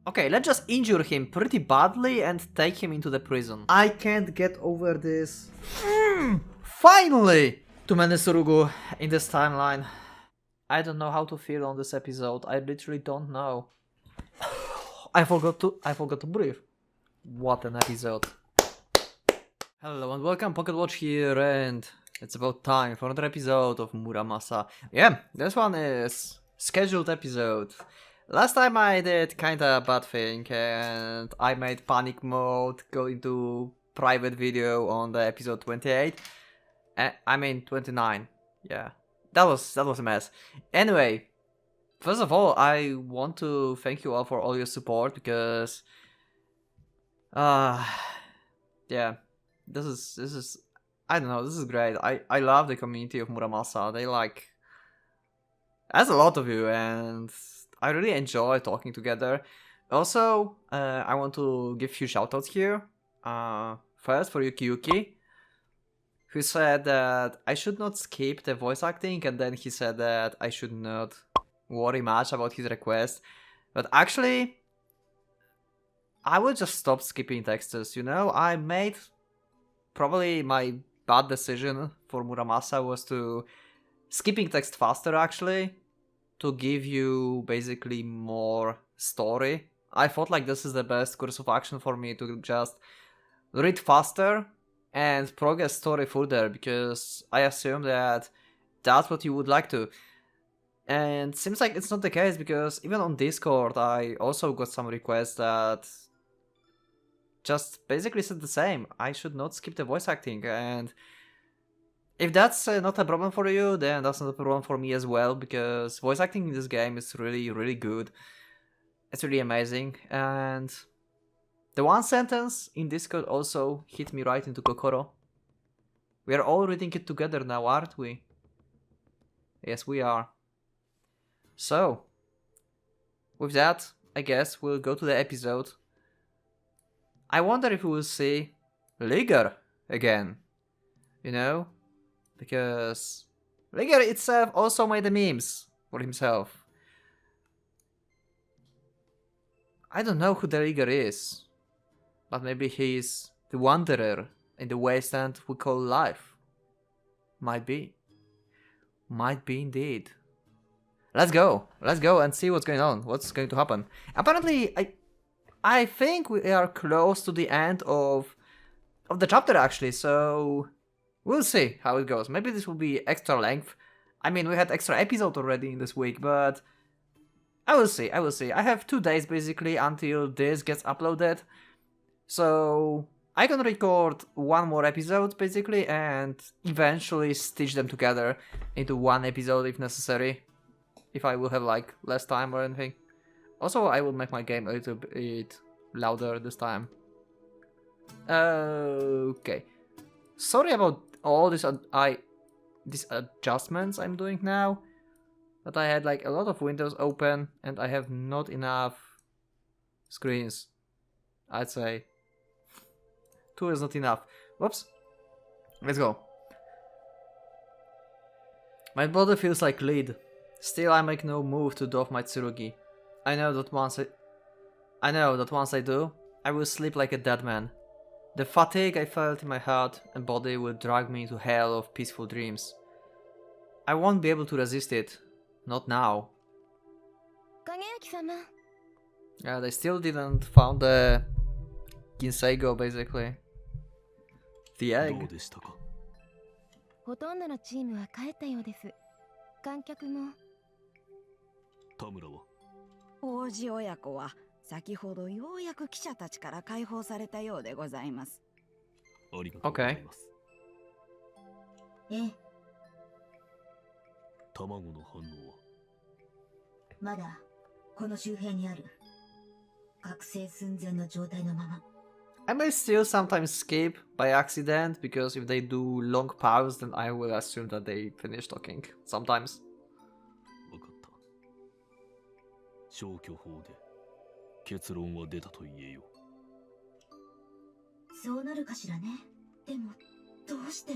Okay, let's just injure him pretty badly and take him into the prison. I can't get over this. Finally! Too many Surugu in this timeline. I don't know how to feel on this episode. I literally don't know. I forgot to breathe. What an episode. Hello and welcome, Pocket Watch here, and it's about time for another episode of Muramasa. Yeah, this one is scheduled episode. Last time I did kinda bad thing and I made panic mode go into private video on the episode 28. I mean 29. Yeah. That was a mess. Anyway, first of all, I want to thank you all for all your support because yeah, this is I don't know, this is great. I love the community of Muramasa. There's a lot of you and I really enjoy talking together. Also, I want to give few shoutouts here. First for Yuki, who said that I should not skip the voice acting, and then he said that I should not worry much about his request. But actually, I will just stop skipping texts, you know? I made probably my bad decision for Muramasa was to skipping text faster actually, to give you basically more story. I thought like this is the best course of action for me to just read faster and progress story further, because I assume that that's what you would like to. And seems like it's not the case, because even on Discord I also got some requests that just basically said the same. I should not skip the voice acting, and if that's not a problem for you, then that's not a problem for me as well, because voice acting in this game is really, really good. It's really amazing, and the one sentence in Discord also hit me right into Kokoro. We are all reading it together now, aren't we? Yes, we are. So, with that, I guess we'll go to the episode. I wonder if we will see Liger again. You know? Because Liger itself also made the memes for himself. I don't know who the Liger is, but maybe he's the wanderer in the wasteland we call life. Might be. Might be indeed. Let's go and see what's going on, what's going to happen. Apparently, I think we are close to the end of the chapter actually, so we'll see how it goes. Maybe this will be extra length. I mean, we had extra episode already in this week, but I will see. I have 2 days basically until this gets uploaded. So I can record one more episode basically and eventually stitch them together into one episode if necessary. If I will have like less time or anything. Also, I will make my game a little bit louder this time. Okay. Sorry about all these adjustments I'm doing now. But I had like a lot of windows open and I have not enough screens. I'd say 2 is not enough. Whoops. Let's go. My body feels like lead. Still, I make no move to doff my tsurugi. I know that once I do, I will sleep like a dead man. The fatigue I felt in my heart and body will drag me to hell of peaceful dreams. I won't be able to resist it. Not now. Yeah, they still didn't found the Kinseigo basically. The egg. ほとんどのチームは帰ったようです。観客も。田村は王子親子は先ほどようやく記者たちから解放されたようでございます。ありがとうございます。ええ。卵の反応はまだこの周辺にある。覚醒寸前の状態のまま。I may still sometimes skip by accident, because if they do long pause, then I will assume that they finish talking. Sometimes. 分かった。消去法で結論は出たと言えよ。そうなるかしらね。でもどうして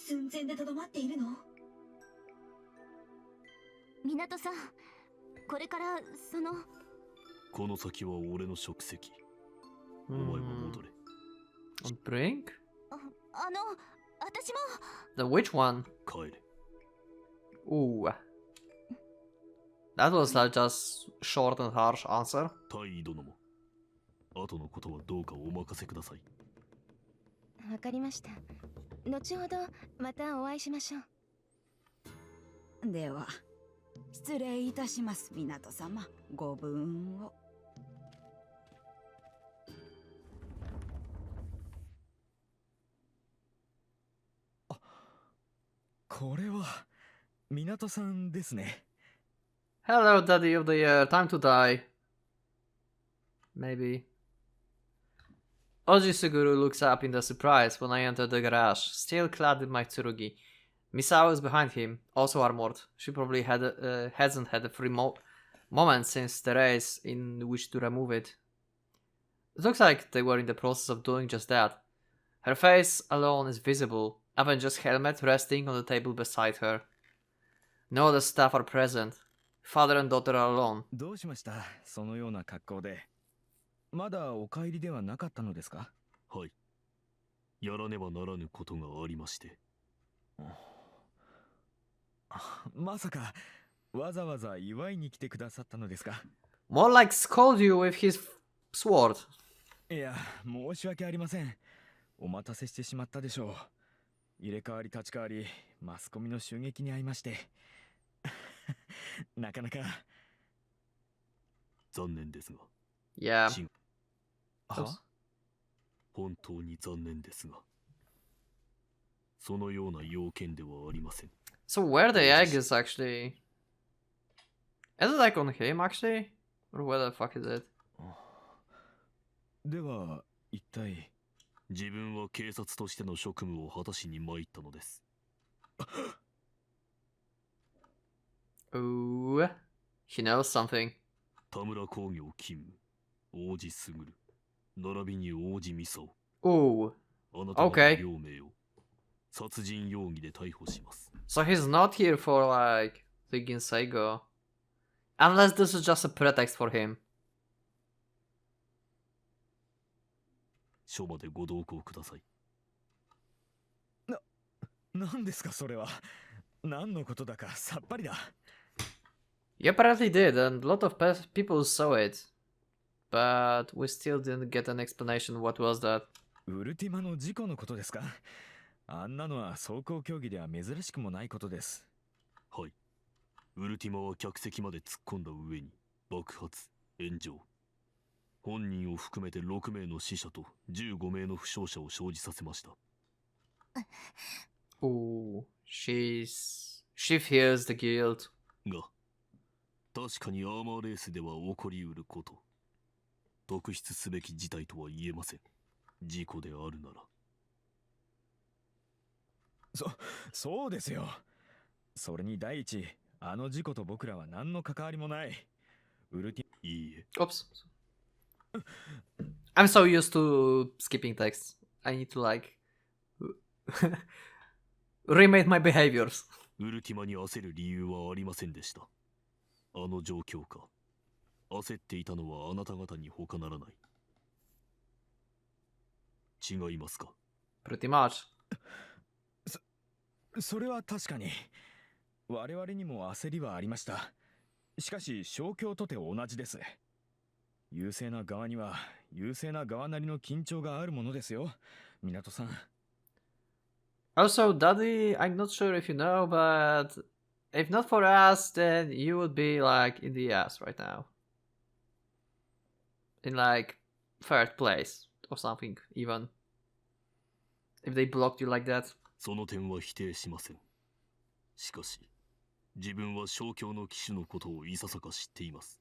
寸前でとどまっているの？港さん、これからこの先は俺の職責。お前は戻れ。Brink? 私も The which one? 帰れ。 Ooh. That was like just short and harsh answer. 大尉殿も後のことはどうかお任せください。わかりました。後ほどまたお会いしましょう。では失礼いたします、港様。ご武運を。これは港さんですね。 Hello, Daddy of the Year. Time to die. Maybe. Ojisuguru looks up in the surprise when I enter the garage, still clad in my tsurugi. Misao is behind him, also armored. She probably hasn't had a free moment since the race in which to remove it. It looks like they were in the process of doing just that. Her face alone is visible, Avenger's helmet resting on the table beside her. No other staff are present. Father and daughter are alone. どうしました、そのような格好で。まだお帰りではなかったのですか？はい。やらねばならぬことがありまして。まさかわざわざ祝いに来てくださったのですか？ More like scold you with his sword. いや、申し訳ありません。お待たせしてしまったでしょう。入れ替わり立ち替わり、マスコミの襲撃に遭いまして。なかなか。残念ですが。Yeah. は？本当に残念ですが。そのような要件ではありません。So where the egg is actually... Is it like on him actually? Or where the fuck is it? では、一体。自分は警察としての職務を果たしに参ったのです。Ooh. He knows something. 田村工業勤務、王子卓、並びに王子美沙を。Ooh. あなた方 Okay. 両名を殺人容疑で逮捕します。So he's not here for like the Ginseigo. Unless this is just a pretext for him. 署までご同行ください。何ですかそれは。何のことだかさっぱりだ。You apparently did, and a lot of people saw it. But we still didn't get an explanation. What was that? ウルティマの事故のことですか？あんなのは走行競技では珍しくもないことです。はい。ウルティマは客席まで突っ込んだ上に爆発、炎上。本人を含めて6名の死者と15名の負傷者を生じさせました。Ooh, she fears the guilt. が、確かにアーマーレースでは起こりうること。特筆すべき事態とは言えません。事故であるなら。そうですよ。それに第一、あの事故と僕らは何の関わりもない。ウルティ。いいえ。 Oops. I'm so used to skipping text. I need to like remake my behaviors. ウルティマに焦る理由はありませんでした。あの状況か。焦っていたのはあなた方に他ならない。違いますか？ Pretty much. それは確かに。我々にも焦りはありました。しかし、勝共とて同じです。優勢な側には優勢な側なりの緊張があるものですよ、港さん。Also, Daddy, I'm not sure if you know, but if not for us, then you would be like in the ass right now. In like third place or something, even. If they blocked you like that. その点は否定しません。しかし、自分は勝共の騎手のことをいささか知っています。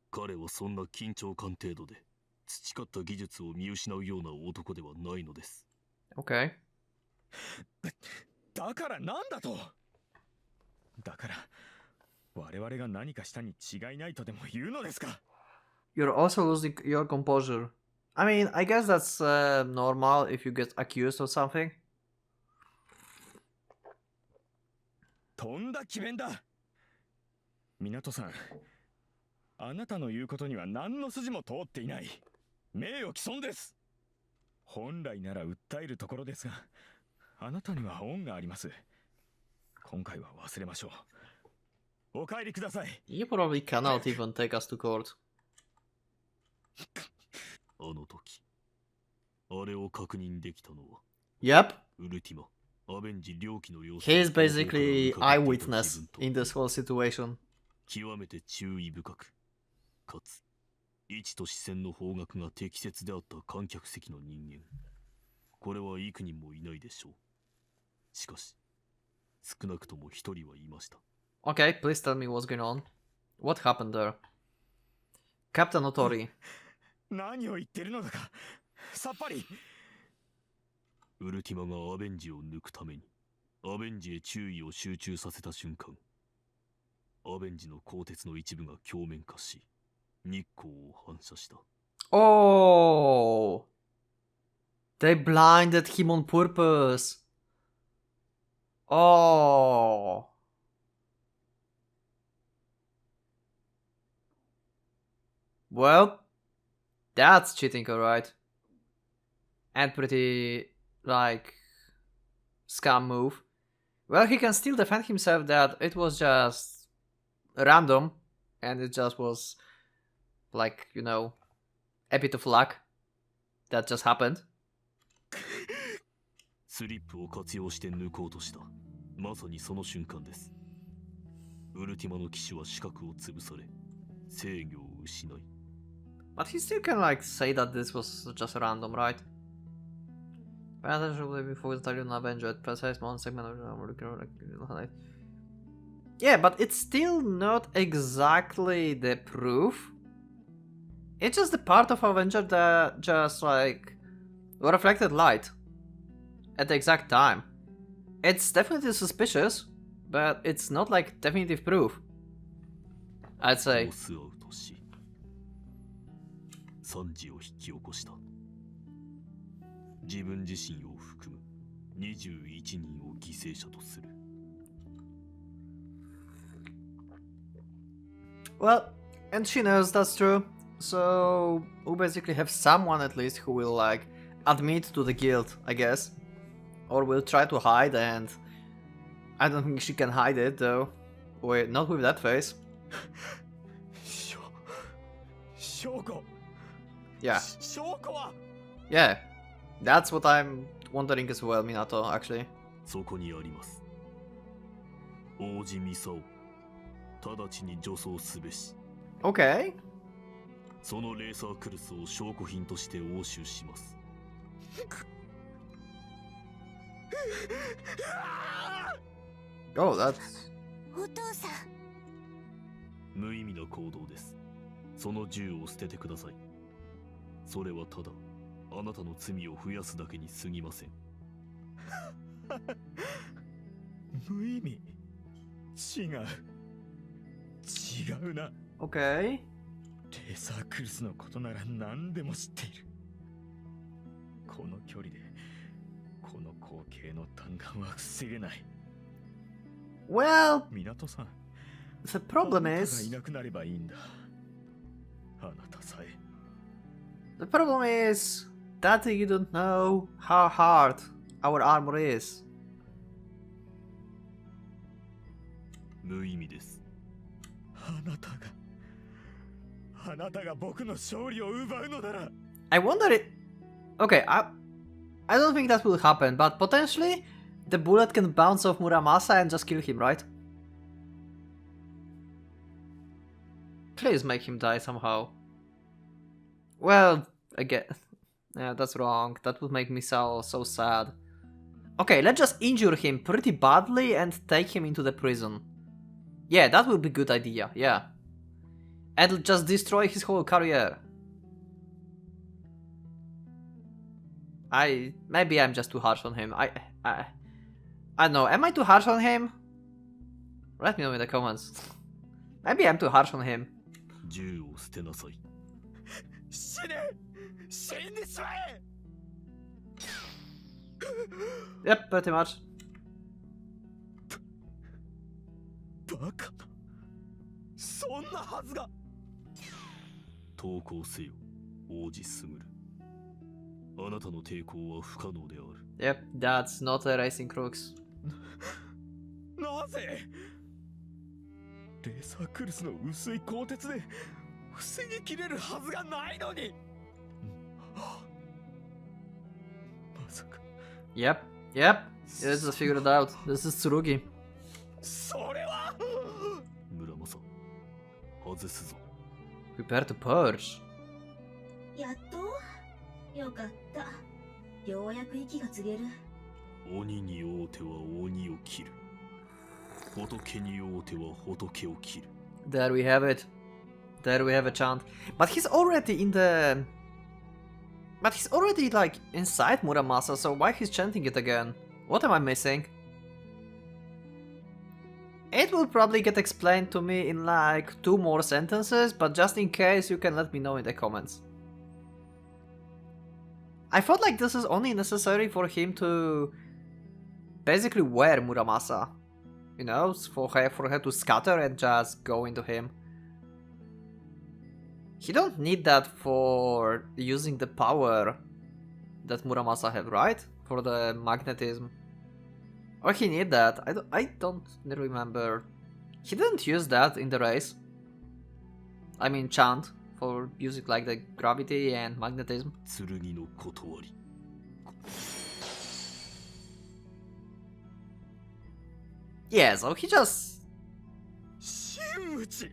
彼はそんな緊張感程度で培った技術を見失うような男ではないのです。Okay. だからなんだと。だから我々が何かしたに違いないとでも言うのですか。 You're also losing your composure. I mean, I guess that's normal if you get accused of something. とんだ詭弁だ。港さん、あなたの言うことには何の筋も通っていない。名誉毀損です。本来なら訴えるところですが、あなたには恩があります。今回は忘れましょう。お帰りください。 You probably cannot even take us to court. あの時、あれを確認できたのは、Yep, ウルティマ、アベンジ両機の様子を he is 後方から basically 伺っていた eyewitness 自分と in this whole situation. 極めて注意深く、かつ位置と視線の方角が適切であった観客席の人間、これは幾人もいないでしょう。しかし少なくとも一人はいました。 Okay, please tell me what's going on. What happened there? Captain Otori. 何を言ってるのだかさっぱり。ウルティマがアベンジを抜くためにアベンジへ注意を集中させた瞬間、アベンジの鋼鉄の一部が鏡面化し日光を反射した。 Oh! They blinded him on purpose. Oh! Well, that's cheating, alright. And pretty, like, scam move. Well, he can still defend himself that it was just random, and it just was, like, you know, a bit of luck that just happened. スリップを活用して抜こうとした。まさにその瞬間です。ウルティマの騎士は視覚を潰され、制御を失い。But he still can, like, say that this was just random, right? Pay attention to before the Italian Avenger at precise one segment of. Yeah, but it's still not exactly the proof. It's just the part of Avenger that just, like, reflected light at the exact time. It's definitely suspicious, but it's not like definitive proof, I'd say. ロスアウトし、惨事を引き起こした。自分自身を含む21人を犠牲者とする。 Well, and she knows that's true, so we'll basically have someone at least who will, like, admit to the guilt, I guess. Or will try to hide, and I don't think she can hide it, though. Wait, not with that face. 証拠。 Yeah. 証拠は。 Yeah. That's what I'm wondering as well, Minato, actually. そこにあります。王子ミサオ、直ちに女装すべし。 Okay. そのレーサークルスを証拠品として押収します。 Oh, that's... お父さん。無意味な行動です。その銃を捨ててください。それはただあなたの罪を増やすだけに過ぎません。無意味。違う。違うな。 Okay. レーサークルスのことなら何でも知っている。この距離でこの光景の弾丸は防げない。 Well, 港さん、 the problem あなたがい is... なくなればいいんだ。あなたさえ。 The problem is that you don't know how hard our armor is. 無意味です。あなたが僕の勝利を奪うのなら。 I wonder it... Okay, I don't think that will happen, but potentially the bullet can bounce off Muramasa and just kill him, right? Please make him die somehow. Well, again... Yeah, that's wrong. That would make me so sad. Okay, let's just injure him pretty badly and take him into the prison. Yeah, that would be a good idea, yeah. And just destroy his whole career. Maybe I'm just too harsh on him. I don't know, am I too harsh on him? Let me know in the comments. Maybe I'm too harsh on him. 銃を捨てなさい。死ね。死んでしまえ。 Yep, pretty much. バカな。そんなはずが。投降せよ、王子すぐる。あなたの抵抗は不可能である。 Yep, that's not erasing crooks. なぜレーサークルスの薄い鋼鉄で防ぎきれるはずがないのに。まさか Yep, yep. You just figured it out. This is Tsurugi. それは。村正、外すぞ。 Prepare to purge. やっとよかった。ようやく息が継げる。鬼に会うては鬼を切る。仏に会うては仏を切る。 There we have it. There we have a chant. But he's already in the... But he's already like inside Muramasa, so why he's chanting it again? What am I missing? It will probably get explained to me in like 2 more sentences, but just in case you can let me know in the comments. I felt like this is only necessary for him to basically wear Muramasa. You know, for her to scatter and just go into him. He don't need that for using the power that Muramasa have, right? For the magnetism. Or he need that? I don't remember. He didn't use that in the race. I mean chant for using like the gravity and magnetism. 剣の断り。 Yeah, so he just... 真打ち。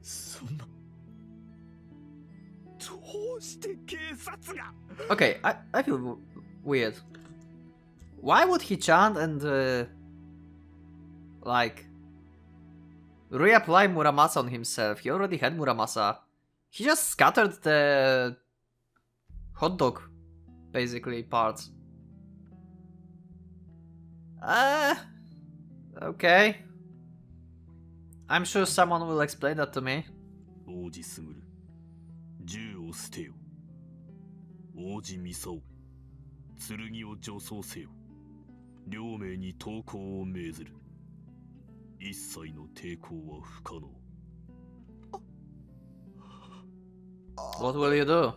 そんな。どうして警察が。 Okay, I feel weird. Why would he chant and like reapply Muramasa on himself? He already had Muramasa. He just scattered the hot dog, basically, parts. Okay. I'm sure someone will explain that to me. 王子すぐる、銃を捨てよ。王子ミサオ、剣を助走せよ。両名に投降を命ずる。一切の抵抗は不可能。 What will you do?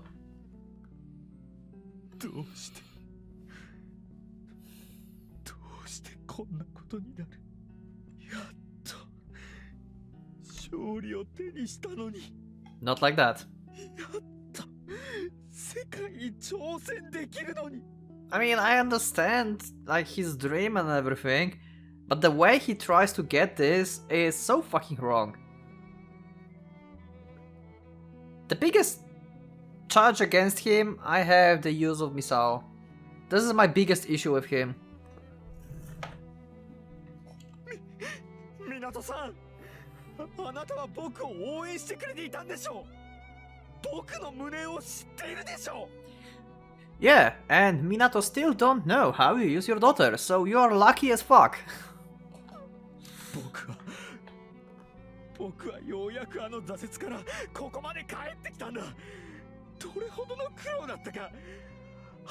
どうしてこんなことになる。やっと勝利を手にしたのに。 Not like that. やっと世界に挑戦できるのに。 I mean, I understand, like, his dream and everything, but the way he tries to get this is so fucking wrong. The biggest charge against him, I have the use of Misao. This is my biggest issue with him. 港さん、あなたは僕を応援してくれていたんでしょう。僕の無念を知っているでしょう。 Yeah, and Minato still don't know how you use your daughter, so you are lucky as fuck. 僕はようやくあの挫折からここまで帰ってきたんだ。どれほどの苦労だったか、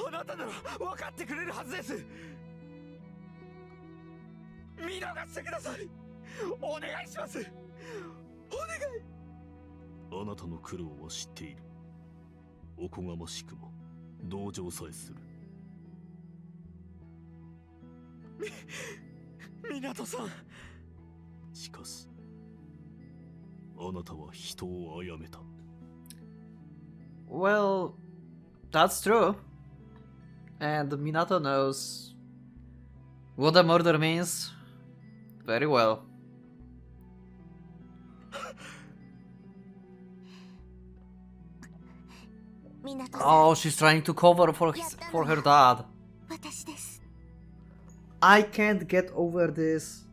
あなたなら分かってくれるはずです。見逃してください。お願いします。お願い。あなたの苦労は知っている。おこがましくも同情さえする。港さん。しかし、あなたは人を殺めた。Well, that's true. And Minato knows what a murder means very well. Oh, she's trying to cover for her dad. I can't get over this.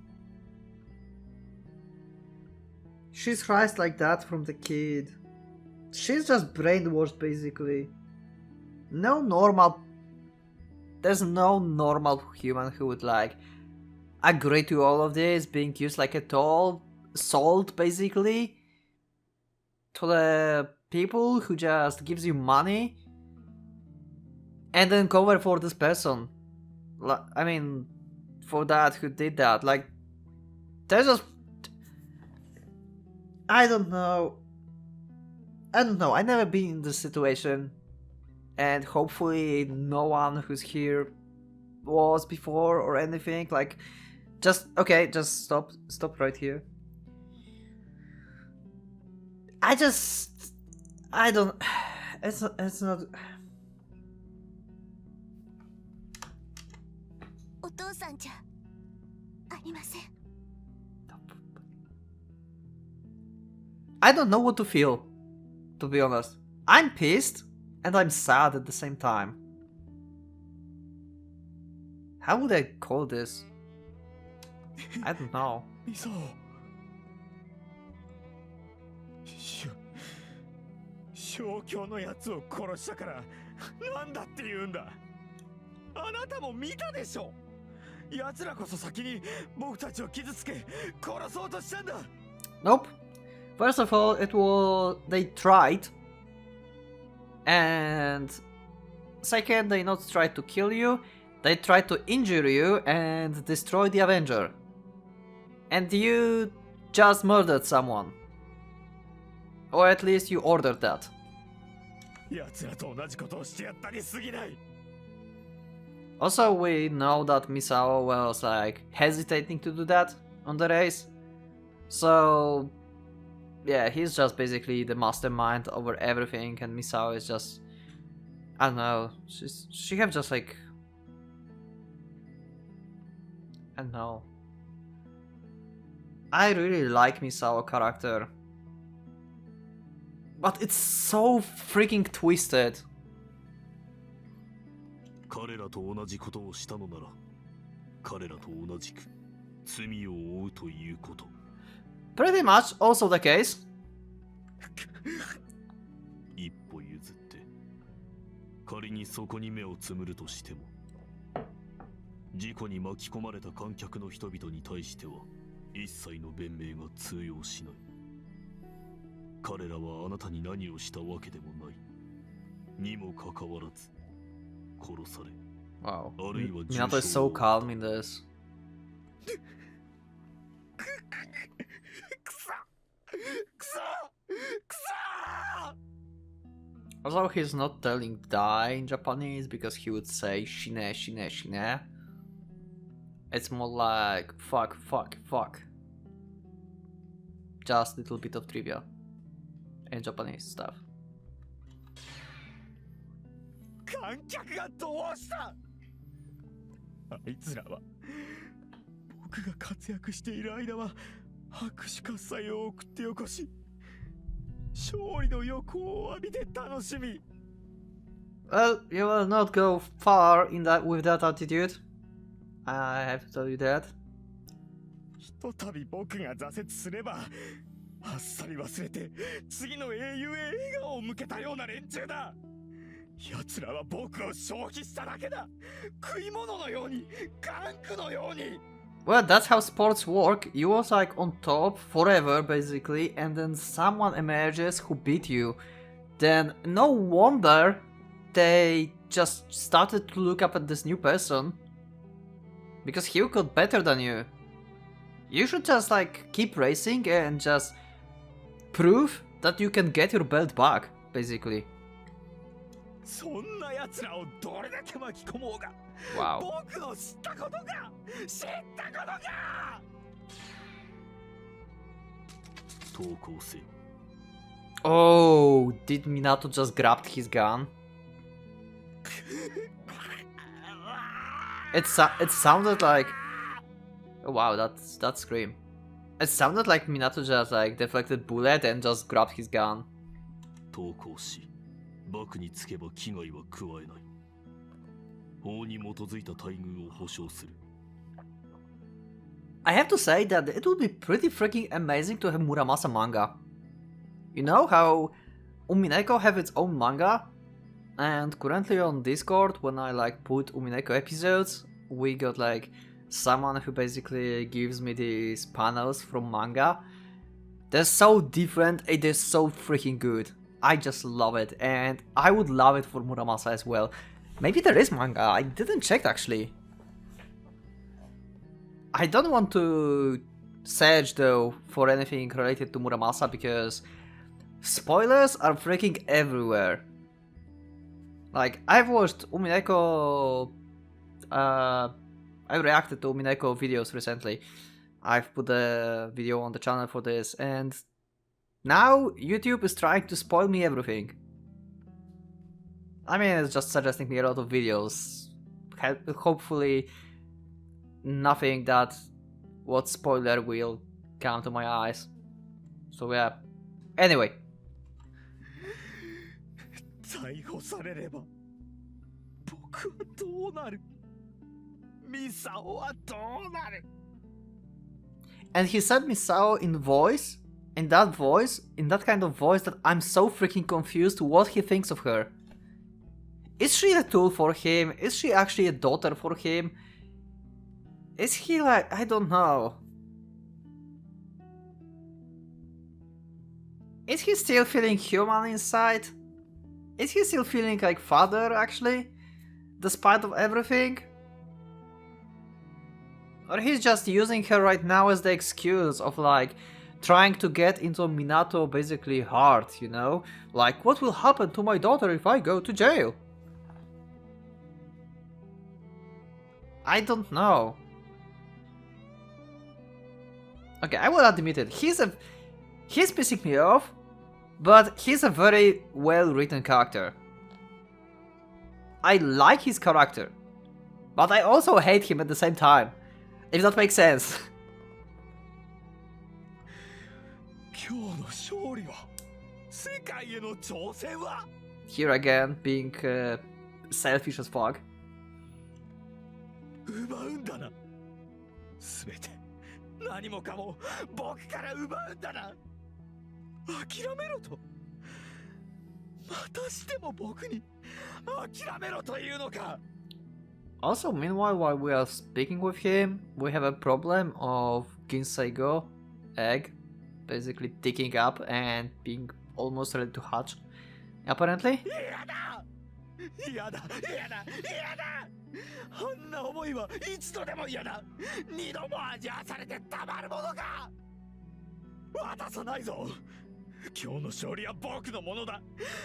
She's raised like that from the kid. She's just brainwashed basically. There's no normal human who would like agree to all of this being used like a tool, sold basically to the people who just gives you money and then cover for this person. I mean, for that who did that. Like, there's just, I don't know. I don't know, I never been in this situation, and hopefully no one who's here was before or anything. Like, just stop right here. I don't. It's not. お父さんじゃありません。 I don't know what to feel, to be honest. I'm pissed and I'm sad at the same time. How would I call this? I don't know. ミサオ小教のやつを殺したからなんだって言うんだ。あなたも見たでしょ。奴らこそ先に僕たちを傷つけ殺そうとしたんだ。 Nope. First of all, they tried, and second, they not tried to kill you, they tried to injure you and destroy the Avenger. And you just murdered someone. Or at least you ordered that. 奴らと同じことをしてやったに過ぎない。 Also, we know that Misao was like hesitating to do that on the race. So yeah, he's just basically the mastermind over everything, and Misao is just, I don't know, she have just like, I don't know. I really like Misao character, but it's so freaking twisted. 彼らと同じことをしたのなら、彼らと同じく罪を負うということ。 Pretty much also the case. 一歩譲って、仮にそこに目をつむるとしても、事故に巻き込まれた観客の人々に対しては一切の弁明が通用しない。彼らはあなたに何をしたわけでもない。にもかかわらず、殺され。 Wow. あるいは Minato is so calm in this. くそ Also, he's not telling die in Japanese because he would say shine, shine, shine. It's more like fuck, fuck, fuck. Just a little bit of trivia in Japanese stuff. 観客がどうした。あいつらは僕が活躍している間は拍手喝采を送ってよこし、勝利の予行を浴びて楽しみ。 Well, you will not go far in that with that attitude. I have to tell you that. ひとたび僕が挫折すればあっさり忘れて次の英雄へ笑顔を向けたような連中だ。奴らは僕を消費しただけだ。食い物のように、玩具のように。 Well, that's how sports work. You was like on top forever, basically, and then someone emerges who beat you. Then no wonder they just started to look up at this new person. Because he got better than you. You should just like keep racing and just prove that you can get your belt back, basically. そんな奴らをどれだけ巻き込もうが、 Wow. 僕の知ったことが、知ったことが。投降せよ。 Oh, did Minato just grab his gun? It sounded like, oh, wow, that scream. It sounded like Minato just like deflected bullet and just grabbed his gun. 投降し、幕につけば危害は加えない。法に基づいた待遇を保証する。 I have to say that it would be pretty freaking amazing to have Muramasa manga. You know how Umineko have its own manga? And currently on Discord, when I like put Umineko episodes, we got like someone who basically gives me these panels from manga. They're so different, it is so freaking good. I just love it, and I would love it for Muramasa as well. Maybe there is manga, I didn't check actually. I don't want to search though for anything related to Muramasa because spoilers are freaking everywhere. Like, I've watched Umineko, I reacted to Umineko videos recently. I've put a video on the channel for this, and now YouTube is trying to spoil me everything. I mean, it's just suggesting me a lot of videos. Hopefully, nothing that what spoiler will come to my eyes. So yeah. Anyway. 逮捕されれば僕はどうなるミサオはどうなる And he said Misao in voice, in that kind of voice that I'm so freaking confused what he thinks of her. Is she a tool for him? Is she actually a daughter for him? Is he like, I don't know. Is he still feeling human inside? Is he still feeling like father actually? Despite of everything? Or he's just using her right now as the excuse of like trying to get into Minato basically heart, you know? Like, what will happen to my daughter if I go to jail? I don't know. Okay, I will admit it. He's pissing me off, but he's a very well written character. I like his character, but I also hate him at the same time. If that makes sense. 今日の勝利は世界への挑戦は Here again, being selfish as fuck. 奪うんだな全て何もかも僕から奪うんだな諦めろとまたしても僕に諦めろというのか Also, meanwhile, while we are speaking with him, we have a problem of Ginseigo egg basically ticking up and being almost ready to hatch. Apparently. 嫌だ嫌だ嫌だ嫌だあんな思いは一度でも嫌だ二度も味わされてたまるものか渡さないぞ今日の勝利は僕のものだ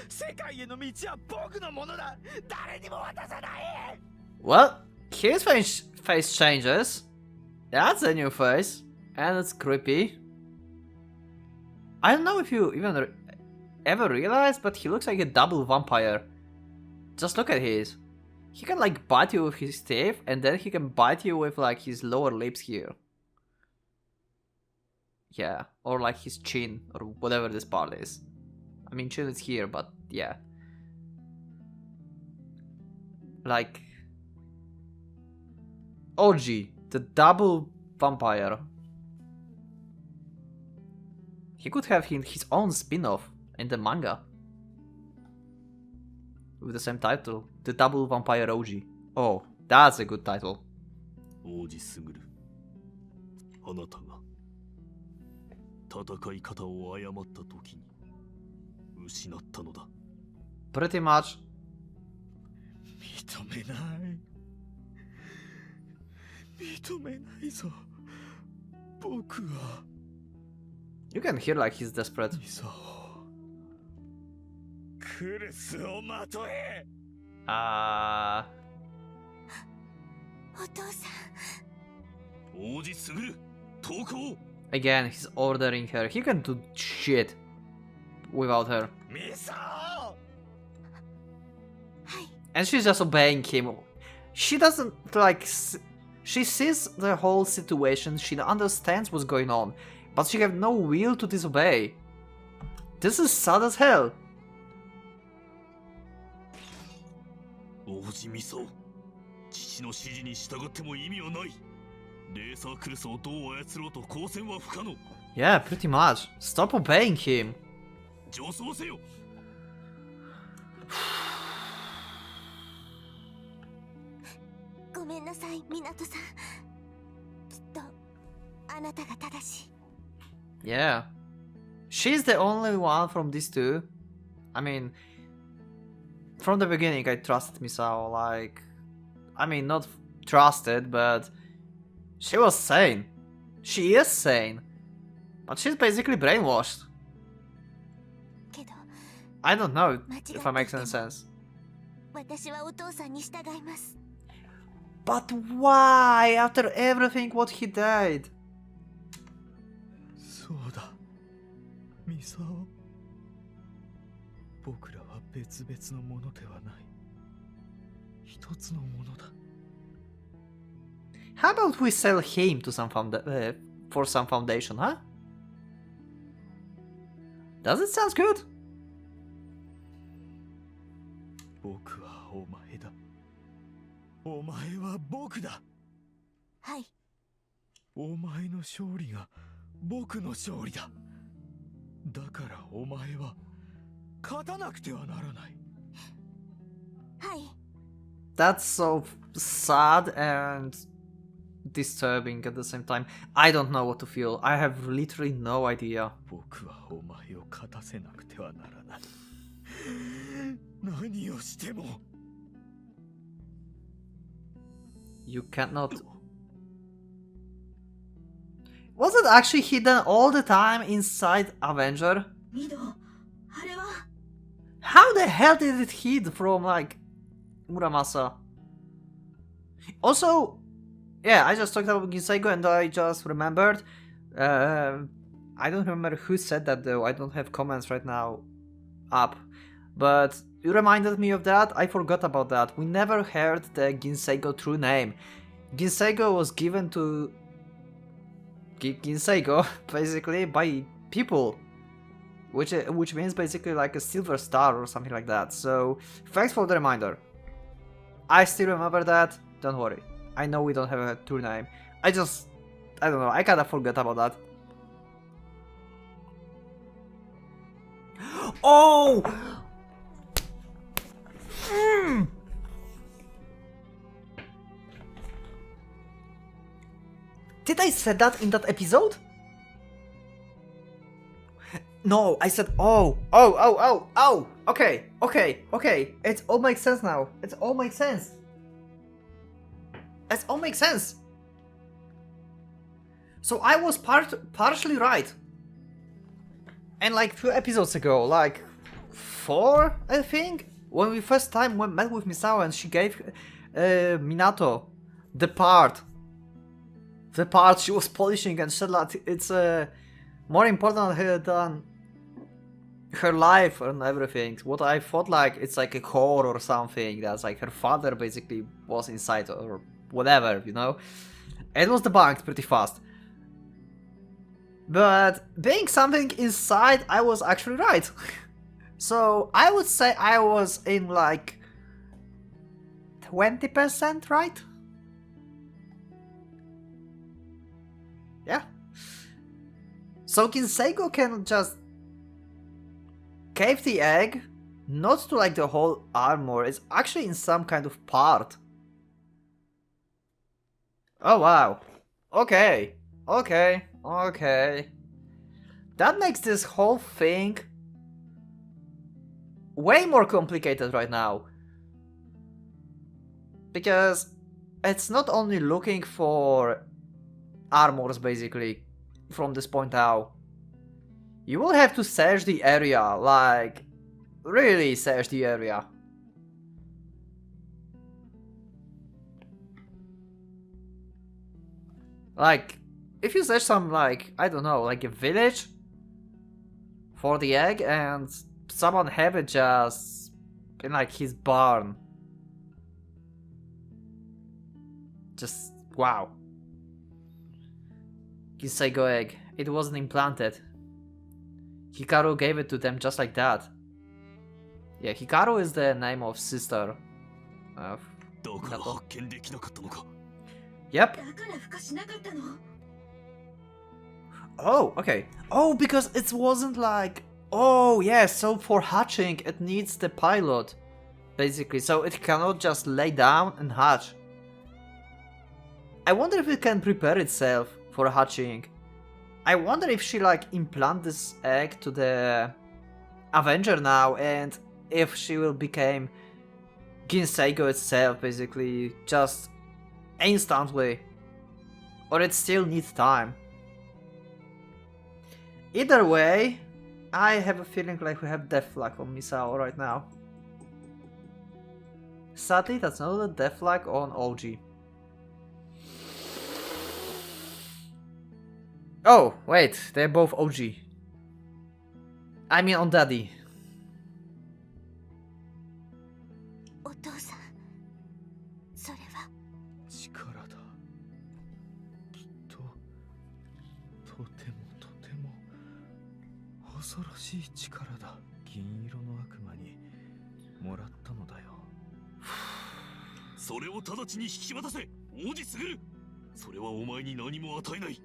世界への道は僕のものだ誰にも渡さない Well, his face changes. That's a new face. And it's creepy. I don't know if you even ever realized, but he looks like a double vampire. Just look at his. He can like bite you with his teeth, and then he can bite you with like his lower lips here. Yeah, or like his chin, or whatever this part is. I mean, chin is here, but yeah. Like... Oji, the double vampire. He could have his own spin-off in the manga. With the same title, The Double Vampire Oji. Oh, that's a good title. 王子すぐるあなたが戦い方を誤った時に失ったのだ Pretty much. 認めない認めないぞ僕は You can hear like he's desperate. ミサオクルスをまとえ お父さん王子すぐる投降 Again, he's ordering her. He can do shit without her. ミサオ And she's just obeying him. She doesn't like... She sees the whole situation, she understands what's going on, but she has no will to disobey. This is sad as hell. 王子ミサオ父の指示に従っても意味はないレーサークルスをどう操ろうと交戦は不可能 Yeah, pretty much. Stop obeying him. 上走せよごめんなさい湊さんきっとあなたが正しい Yeah. She's the only one from these two. I mean, from the beginning I trusted Misao, like... I mean, not trusted, but... She was sane. She is sane. But she's basically brainwashed. けど I don't know 間違って if I make いても any sense. 私はお父さんに従います。 But why? After everything what he did? そうだミサオ。僕らは別々のものではない。一つのものだ。 How about we sell him to some for some foundation, huh? Does it sound good? 僕はお前だ。お前は僕だ。はい。お前の勝利が僕の勝利だ。だからお前は勝たなくてはならない。はい。 That's so sad and disturbing at the same time. I don't know what to feel. I have literally no idea. 僕はお前を勝たせなくてはならない。何をしても。 You cannot. Was it actually hidden all the time inside Avenger? ミド、あれは How the hell did it hid from like Muramasa? Also, yeah, I just talked about Ginseigo and I just remembered. I don't remember who said that though. I don't have comments right now up. But you reminded me of that. I forgot about that. We never heard the Ginseigo true name. Ginseigo was given to Ginseigo basically by people, which means basically like a silver star or something like that. So thanks for the reminder. I still remember that. Don't worry. I know we don't have a true name. I don't know. I kinda forgot about that. Oh! Did I say that in that episode? No, I said oh. Okay. It all makes sense now. It all makes sense. So I was partially right. And like 2 episodes ago, like 4, I think, when we first time met with Misao and she gave Minato the part she was polishing and said that it's more important than her life and everything. What I thought like it's like a core or something that's like her father basically was inside or whatever, you know. It was debunked pretty fast. But being something inside, I was actually right. So I would say I was in like 20% right? Yeah. So Ginseigo can just cave the egg, not to like the whole armor, it's actually in some kind of part. Oh wow. Okay. That makes this whole thing way more complicated right now. Because it's not only looking for armors basically from this point out. You will have to search the area, like really search the area. Like, if you search some, like, I don't know, like a village for the egg and someone have it just in like his barn. Just, wow. Ginseigo egg. It wasn't implanted. Hikaru gave it to them just like that. Yeah, Hikaru is the name of sister of Minato. Yep. だから孵化しなかったの。 Oh, okay. Oh, because it wasn't like... Oh, yeah, so for hatching it needs the pilot. Basically, so it cannot just lay down and hatch. I wonder if it can prepare itself for hatching. I wonder if she like implant this egg to the Avenger now and if she will become Ginseigo itself basically just instantly. Or it still needs time. Either way, I have a feeling like we have death flag on Misao right now. Sadly, that's not a death flag on OG. Oh, wait, they're both OG. I mean on Daddy. お父さん、それは力だ。きっととてもとても恐ろしい力だ。銀色の悪魔にもらったのだよ。それを直ちに引き渡せ、王子すぐる。それはお前に何も与えない。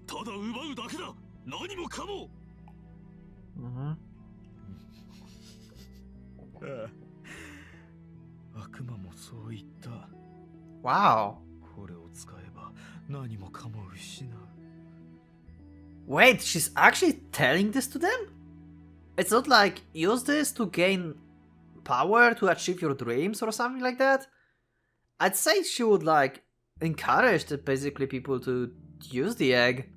ただ奪うだけだ。何もかも。悪魔もそう言った。 Wow. これを使えば何もかも失う。 Wait, she's actually telling this to them? It's not like use this to gain power to achieve your dreams or something like that? I'd say she would like encourage the basically people to use the egg.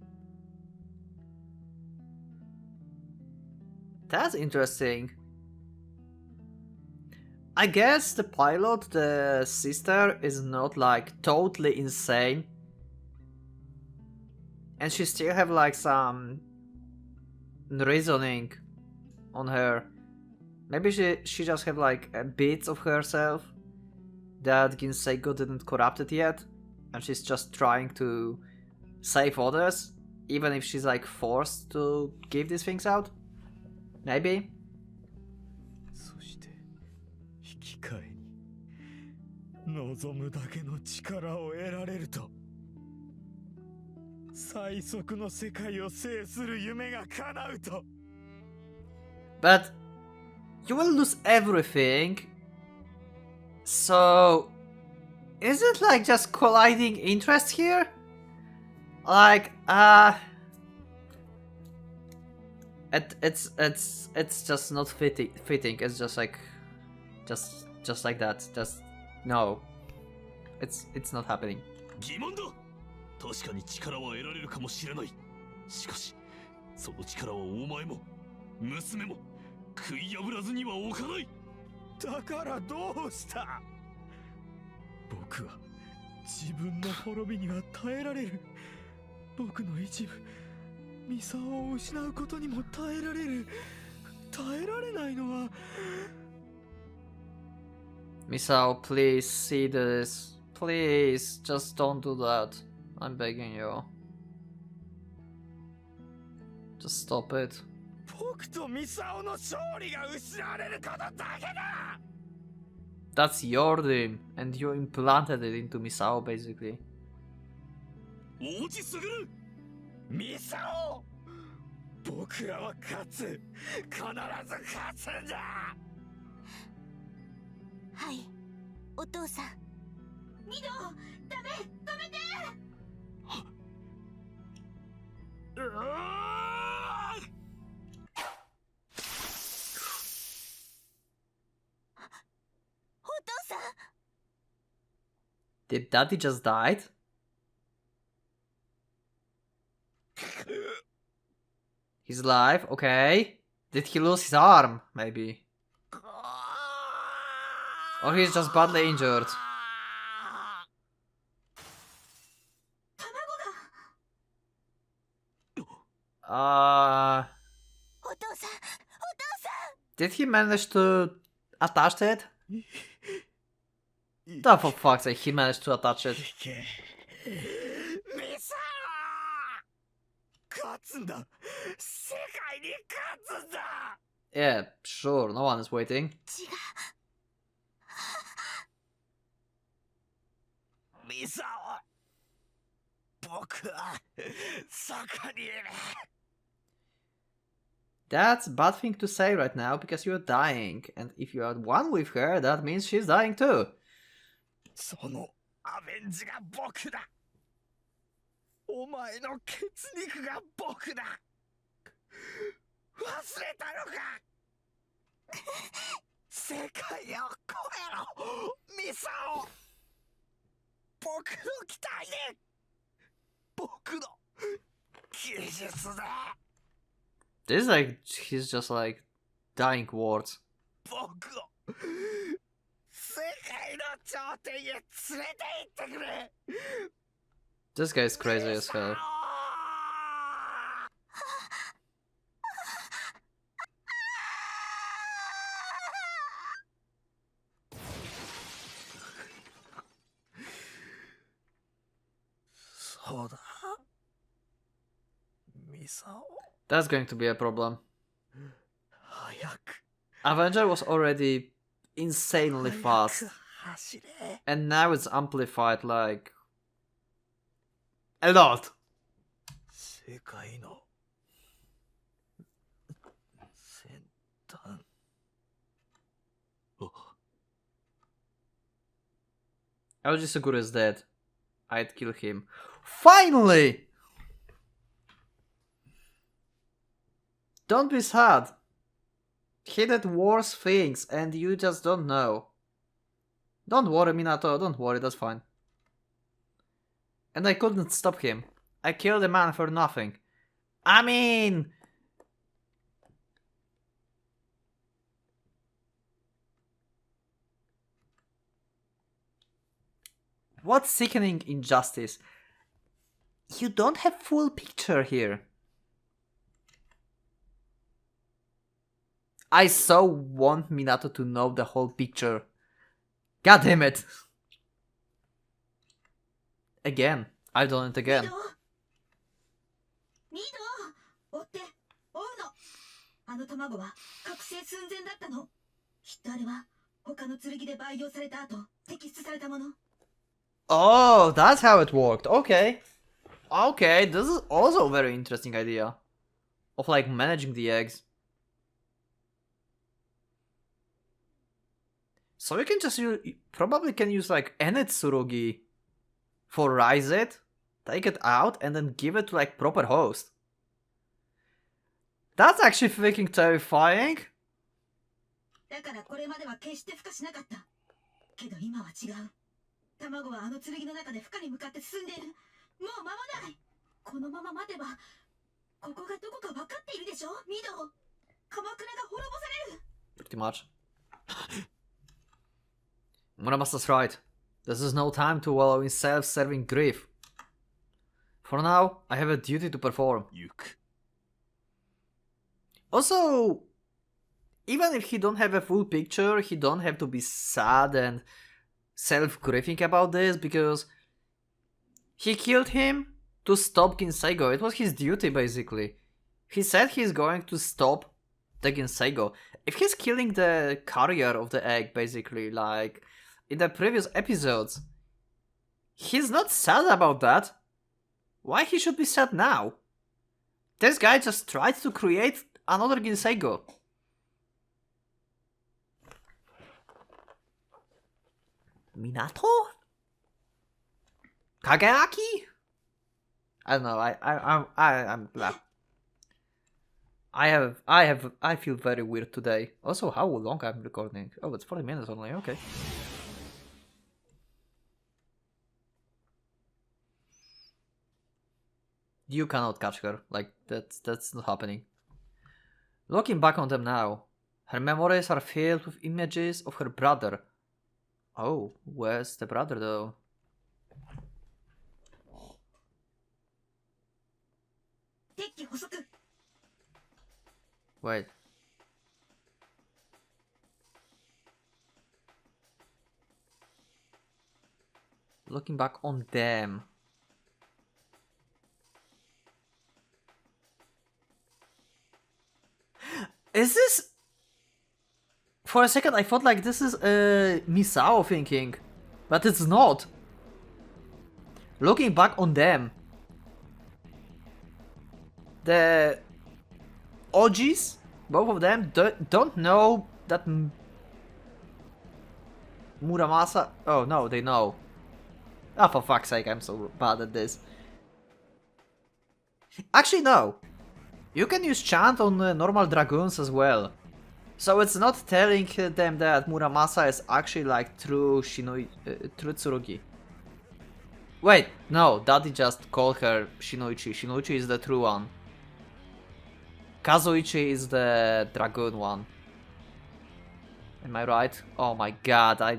That's interesting. I guess the pilot, the sister, is not like totally insane. And she still have like some reasoning on her. Maybe she just have like bits of herself that Ginseiko didn't corrupt it yet. And she's just trying to save others. Even if she's like forced to give these things out. Maybe. そして引き換えに望むだけの力を得られると最速の世界を制する夢が叶うと。 But you will lose everything. So is it like just colliding interests here? Like it's just not fitting. It's just like just like that. Just no. It's not happening. 疑問だ。確かに力は得られるかもしれない。しかしその力はお前も娘も食い破らずにはおかない。だからどうした。僕は自分の滅びには耐えられる。僕の一部ミサオを失うことにも耐えられる。耐えられないのは。 Misao, please see this. Please, just don't do that. I'm begging you. Just stop it. 僕とミサオの勝利が失われることだけだ。 That's your dream, and you implanted it into Misao, basically. 王子すぐる。ミサオ、僕らは勝つ。必ず勝つんだ。はい、お父さん。ミド、ダメ、止めて。うわー。お父さん。 Did Daddy just died? He's alive, okay. Did he lose his arm, maybe? Or he's just badly injured. お父さん、お父さん。 Did he manage to attach it? Oh, for fuck's sake, he managed to attach it. ミサオ、勝つんだ。世界に勝つんだ。 Yeah, sure, no one is waiting. 違う。ミサオ、僕はそこにいる。 That's a bad thing to say right now because you're dying, and if you are one with her, that means she's dying too. そのアベンジが僕だ。お前の血肉が僕だ。忘れたのか。世界を超えろ、ミサオ。僕の期待で、僕の技術で。This is like, he's just like dying words. 僕を世界の頂点へ連れて行ってくれ This guy is crazy as hell. そうだミサオ That's going to be a problem. 早く Avenger was already insanely fast, 走れ and now it's amplified like a lot. 世界の先端あ Aoji Suguru is dead. I'd kill him. Finally! Don't be sad. He did worse things and you just don't know. Don't worry, Minato, don't worry, that's fine. And I couldn't stop him. I killed a man for nothing. I mean... What sickening injustice. You don't have full picture here. I so want Minato to know the whole picture. God damn it. Again. I've done it again. ミド追って追うのあの卵は覚醒寸前だったのきっとあれは他の剣で培養された後摘出されたもの Oh, that's how it worked. Okay. Okay, this is also a very interesting idea. Of like managing the eggs. So we can just use, probably can use like any tsurugi for rise it, take it out, and then give it to like proper host. That's actually freaking terrifying. だからこれまでは決して孵化しなかったけど今は違う卵はあの剣の中で孵化に向かって進んでいるもう間もないこのまま待てばここがどこか分かっているでしょミド鎌倉が滅ぼされる Pretty much. Muramasa's right. This is no time to wallow in self-serving grief. For now, I have a duty to perform. 行く Also, even if he don't have a full picture, he don't have to be sad and self-grieving about this, because he killed him to stop Kinseigo. It was his duty, basically. He said he's going to stop the Kinseigo. If he's killing the carrier of the egg, basically, like in the previous episodes, he's not sad about that. Why he should be sad now? This guy just tried to create another Kinseigo. Minato? Kageaki? I don't know. I'm glad. I feel very weird today. Also, how long I'm recording? Oh, it's 40 minutes only. Okay. You cannot catch her. Like that's not happening. Looking back on them now, her memories are filled with images of her brother. Oh, where's the brother though? Wait. Looking back on them. Is this... For a second I thought like this is Misao thinking, but it's not. Looking back on them, the OGs, both of them, don't know that Muramasa... Oh no, they know. Oh, for fuck's sake, I'm so bad at this. Actually, no. You can use chant on normal dragoons as well. So it's not telling them that Muramasa is actually like true true Tsurugi. Wait, no, Daddy just called her Shinoichi. Shinoichi is the true one. Kazuichi is the dragoon one. Am I right? Oh my god, I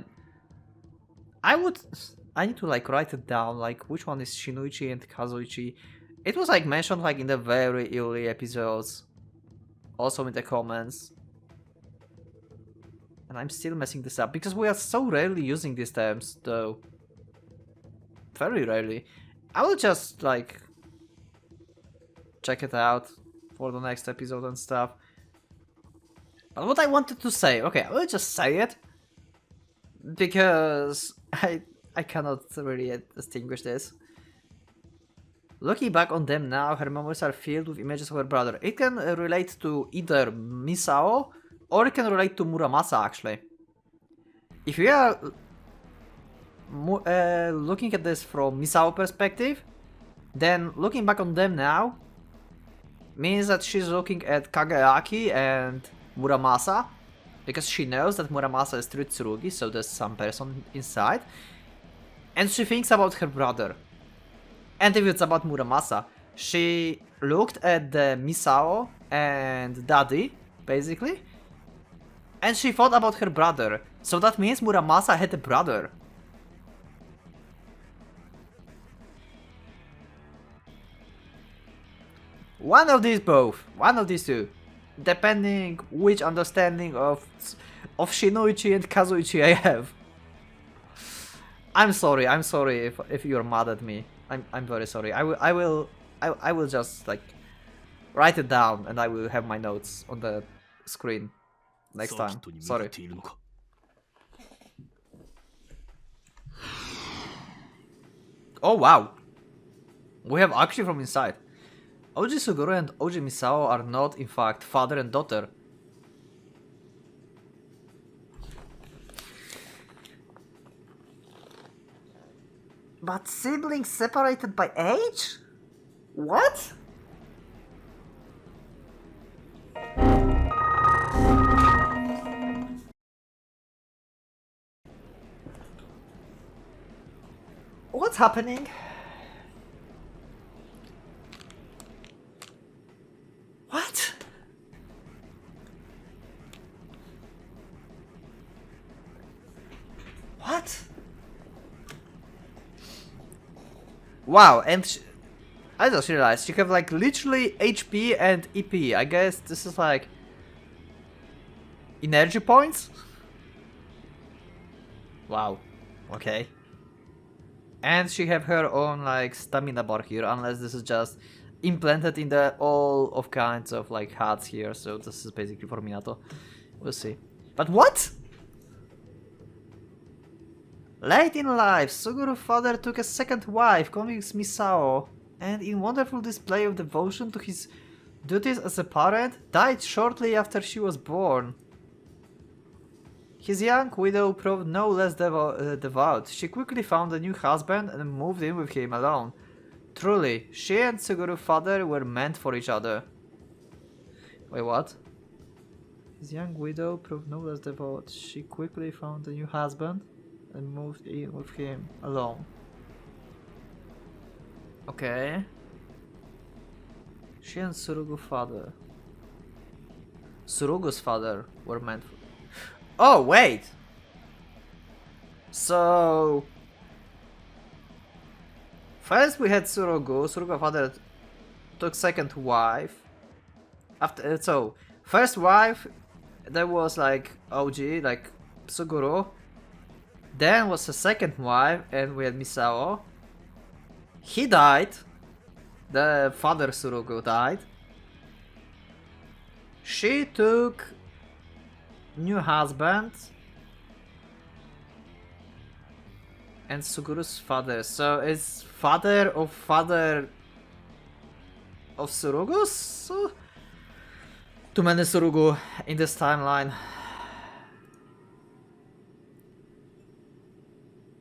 need to like write it down, like which one is Shinuichi and Kazuichi. It was like mentioned like in the very early episodes, also in the comments. And I'm still messing this up because we are so rarely using these terms though. Very rarely. I will just like check it out for the next episode and stuff. But what I wanted to say, okay, I will just say it because I cannot really distinguish this. Looking back on them now, her memories are filled with images of her brother. It can relate to either Misao or it can relate to Muramasa actually. If we are looking at this from Misao perspective, then looking back on them now means that she's looking at Kageaki and Muramasa because she knows that Muramasa is through Tsurugi, so there's some person inside, and she thinks about her brother. And if it's about Muramasa, she looked at the Misao and Daddy, basically, and she thought about her brother. So that means Muramasa had a brother. One of these both. One of these two. Depending which understanding of Shinoichi and Kazuichi I have. I'm sorry if you're mad at me. I'm very sorry. I will just like write it down and I will have my notes on the screen next time. Sorry. Oh wow. We have action from inside. Oji Suguru and Oji Misao are not, in fact, father and daughter. But siblings separated by age? What? What's happening? What? What? Wow, and I just realized you have like literally HP and EP. I guess this is like energy points? Wow. Okay. And she have her own like stamina bar here, unless this is just implanted in the all of kinds of like hats here, so this is basically for Minato. We'll see. But what? Late in life, Suguru's father took a second wife, calling Misao, and in wonderful display of devotion to his duties as a parent, died shortly after she was born. His young widow proved no less devout. She quickly found a new husband and moved in with him alone. Truly, she and Suguru's father were meant for each other. Wait, what? His young widow proved no less devout. She quickly found a new husband and moved in with him alone. Okay. She and Surugu's father. Surugu's father were meant for... Oh, wait! So... First we had Surugu's father took second wife. After so first wife there was like OG, like Suguru. Then was the second wife and we had Misao. He died. The father Surugu died. She took new husband. And Suguru's father. So it's father of Surugu? So, too many Surugu in this timeline.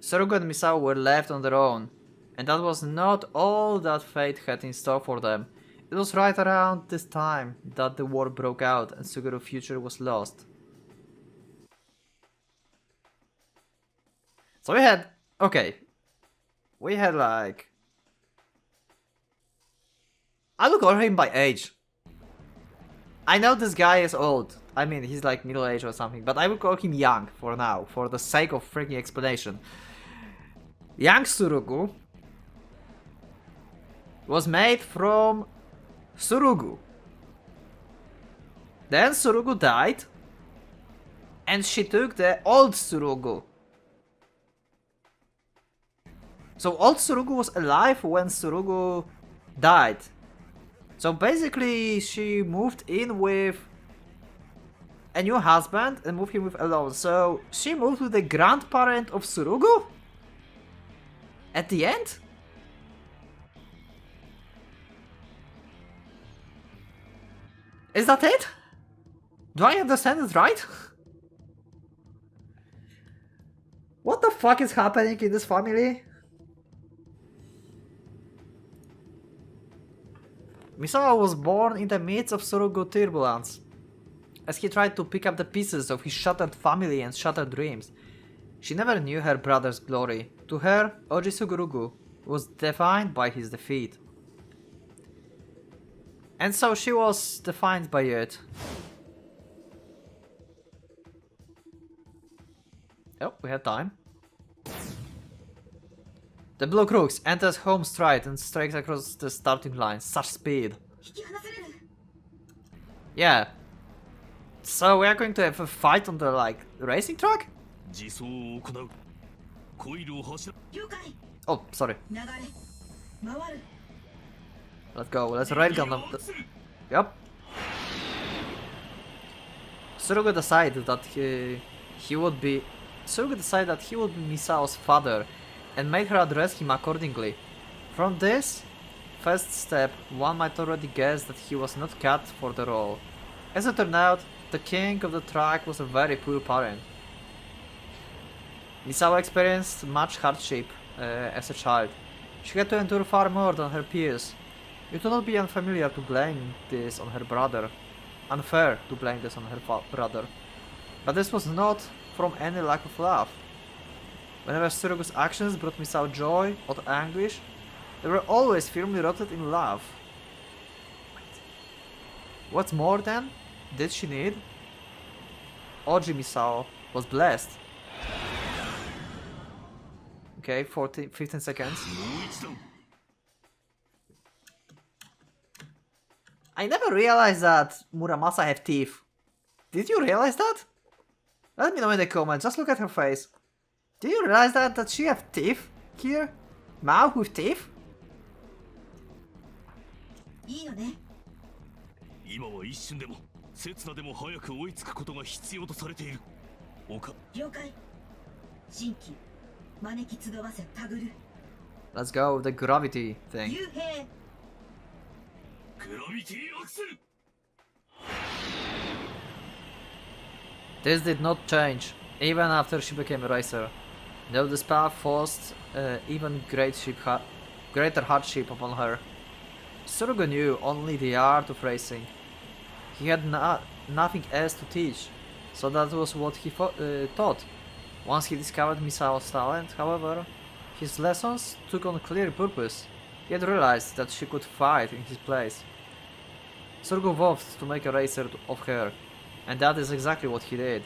Surugu and Misao were left on their own. And that was not all that fate had in store for them. It was right around this time that the war broke out and Suguru's future was lost. So we had... Okay. We had like... I look over him by age. I know this guy is old. I mean, he's like middle-aged or something, but I will call him young for now, for the sake of freaking explanation. Young Surugu was made from Surugu. Then Surugu died, and she took the old Surugu. So old Surugu was alive when Surugu died. So basically she moved in with a new husband and moved him with alone. So she moved with the grandparent of Surugu? At the end? Is that it? Do I understand it right? What the fuck is happening in this family? Misawa was born in the midst of Surugu turbulence, as he tried to pick up the pieces of his shattered family and shattered dreams. She never knew her brother's glory. To her, Oji Sugurugu was defined by his defeat. And so she was defined by it. Oh, we have time. The Blue Crooks enters home stride and strikes across the starting line. Such speed. 引き離される。 Yeah. So we are going to have a fight on the like racing track? 自走を行う。コイルを走ら。了解。 Oh, sorry. 流れ。回る。 Let's go. Let's railgun them. Yep. Surugu decided that he would be Misao's father and made her address him accordingly. From this first step, one might already guess that he was not cut for the role. As it turned out, the king of the track was a very poor parent. Misao experienced much hardship as a child. She had to endure far more than her peers. It would not be unfamiliar to blame this on her brother. Unfair to blame this on her brother. But this was not from any lack of love. Whenever Surugu's actions brought Misao joy or anguish, they were always firmly rooted in love. What more then did she need? Oji Misao was blessed. Okay, 15 seconds. もう一度。 I never realized that Muramasa have teeth. Did you realize that? Let me know in the comments, just look at her face. Did you realize that she have teeth here? Mouth with teeth? いいのね。今は一瞬でも刹那でも早く追いつくことが必要とされている。岡。了解。新規。招き集わせたぐる。 Let's go, the gravity thing. 幽閉。グラビティアクセル。 This did not change, even after she became a racer. Though this path forced even greater hardship upon her. Surugu knew only the art of racing. He had nothing else to teach, so that was what he taught. Once he discovered Misao's talent, however, his lessons took on clear purpose. He had realized that she could fight in his place. Surugu vowed to make a racer of her, and that is exactly what he did.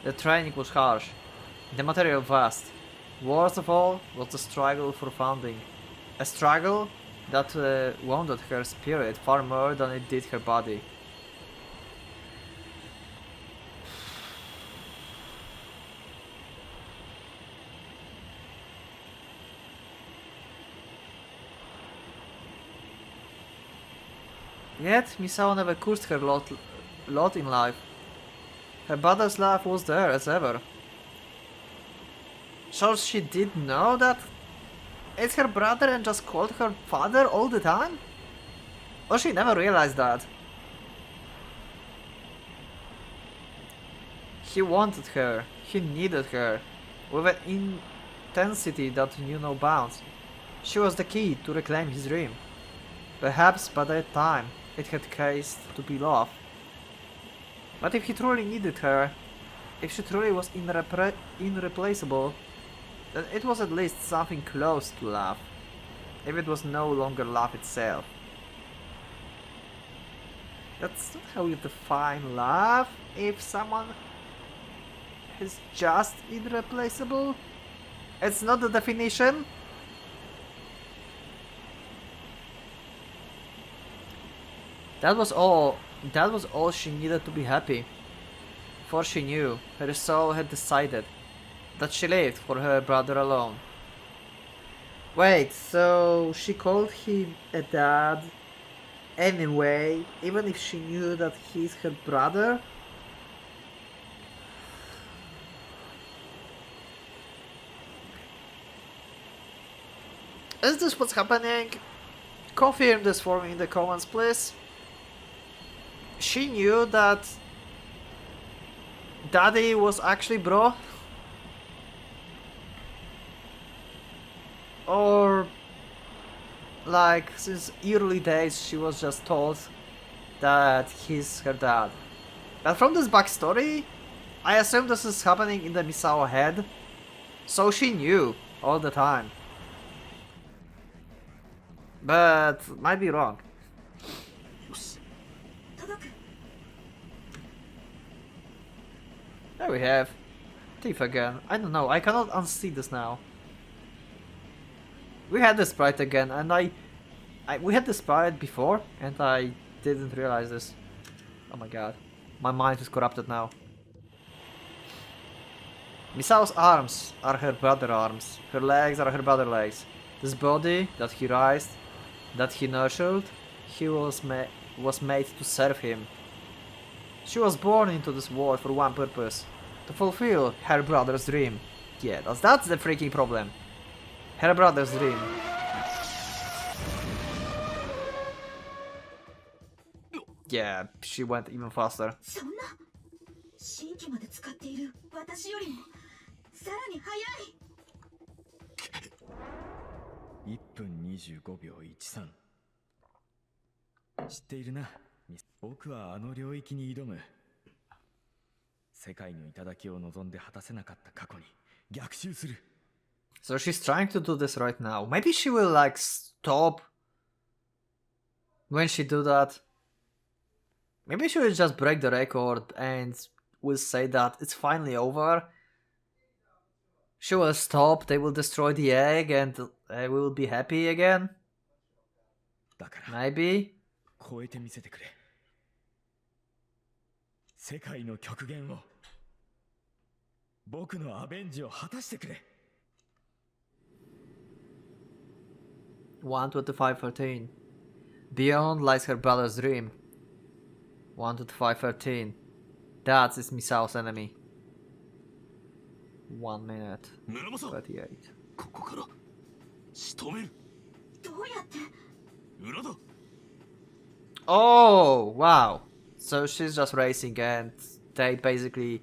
The training was harsh, the material vast. Worst of all was the struggle for founding. A struggle that wounded her spirit far more than it did her body. Yet Misao never cursed her lot in life. Her brother's love was there as ever. So she did know that it's her brother and just called her father all the time? Or she never realized that? He wanted her, he needed her, with an intensity that knew no bounds. She was the key to reclaim his dream. Perhaps by that time it had ceased to be love. But if he truly needed her, if she truly was irreplaceable, then it was at least something close to love, if it was no longer love itself. That's not how you define love. If someone is just irreplaceable, it's not the definition. That was all. That was all she needed to be happy. For she knew her soul had decided that she lived for her brother alone. Wait, so she called him a dad anyway, even if she knew that he's her brother? Is this what's happening? Confirm this for me in the comments, please. She knew that Daddy was actually bro? Or like since early days she was just told that he's her dad. But from this backstory, I assume this is happening in the Misao head, so she knew all the time. But might be wrong. よし 届く。 There we have Thief again. I don't know, I cannot unsee this now. We had the sprite again, and we had the sprite before, and I didn't realize this. Oh my god, my mind is corrupted now. Misao's arms are her brother arms. Her legs are her brother legs. This body that he raised, that he nurtured, he was made to serve him. She was born into this world for one purpose, to fulfill her brother's dream. Yeah, that's the freaking problem. Her brother's dream. Yeah, she went even faster. そんな新規まで使っている私よりもさらに速い。 1分25秒13。知っているな。僕はあの領域に挑む。世界の頂を望んで果たせなかった過去に逆襲する。 So she's trying to do this right now. Maybe she will like stop when she do that. Maybe she will just break the record and will say that it's finally over. She will stop, they will destroy the egg, and we will be happy again. だから Maybe. 超えてみせてくれ。世界の極限を。僕のアベンジを果たしてくれ。 125:13. Beyond lies her brother's dream. 125:13. That is Misao's enemy. 1 minute 村正 38. ここから仕留める。どうやって？裏だ。 Oh, wow. So she's just racing and they basically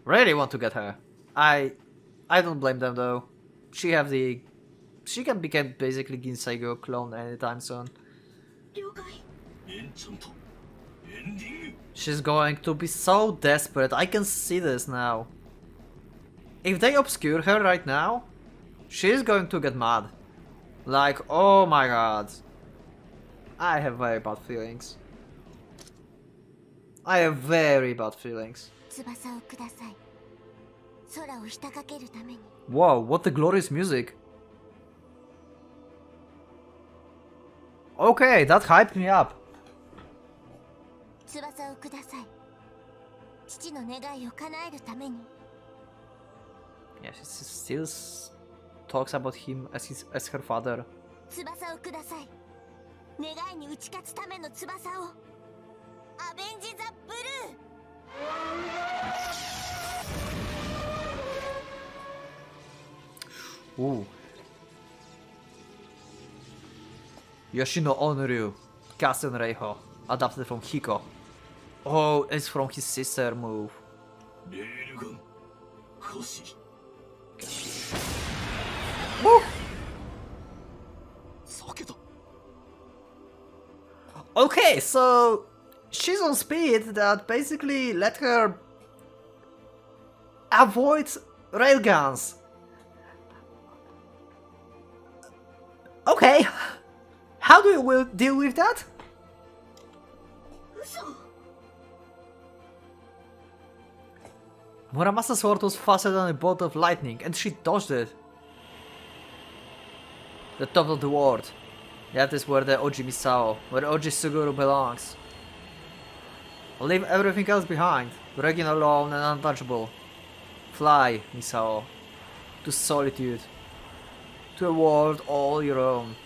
really want to get her. I don't blame them though. She can become basically Ginseigo clone anytime soon. 了解。エンチャントエンディング。 She's going to be so desperate. I can see this now. If they obscure her right now, she's going to get mad. Like, oh my god. I have very bad feelings. I have very bad feelings. 翼をください。空をひたかけるために。 Whoa, what the glorious music. Okay, that hyped me up. 翼をください。父の願いを叶えるために。 Yeah, she still talks about him as her father. 翼をください。願いに打ち勝つための翼を。アベンジ・ザ・ブルー。 Ooh. Yoshino Onryu, Kasen Reiho, adapted from Hiko. Oh, it's from his sister move. レールガン歌詞 Woo! 避けた。 Okay, so she's on speed that basically let her avoid railguns. Okay, how do you deal with that? 嘘。 Muramasa's sword was faster than a bolt of lightning, and she dodged it. The top of the world. That is where the Oji Misao, where Oji Suguru belongs. Leave everything else behind. Regin alone and untouchable. Fly, Misao. To solitude. To a world all your own.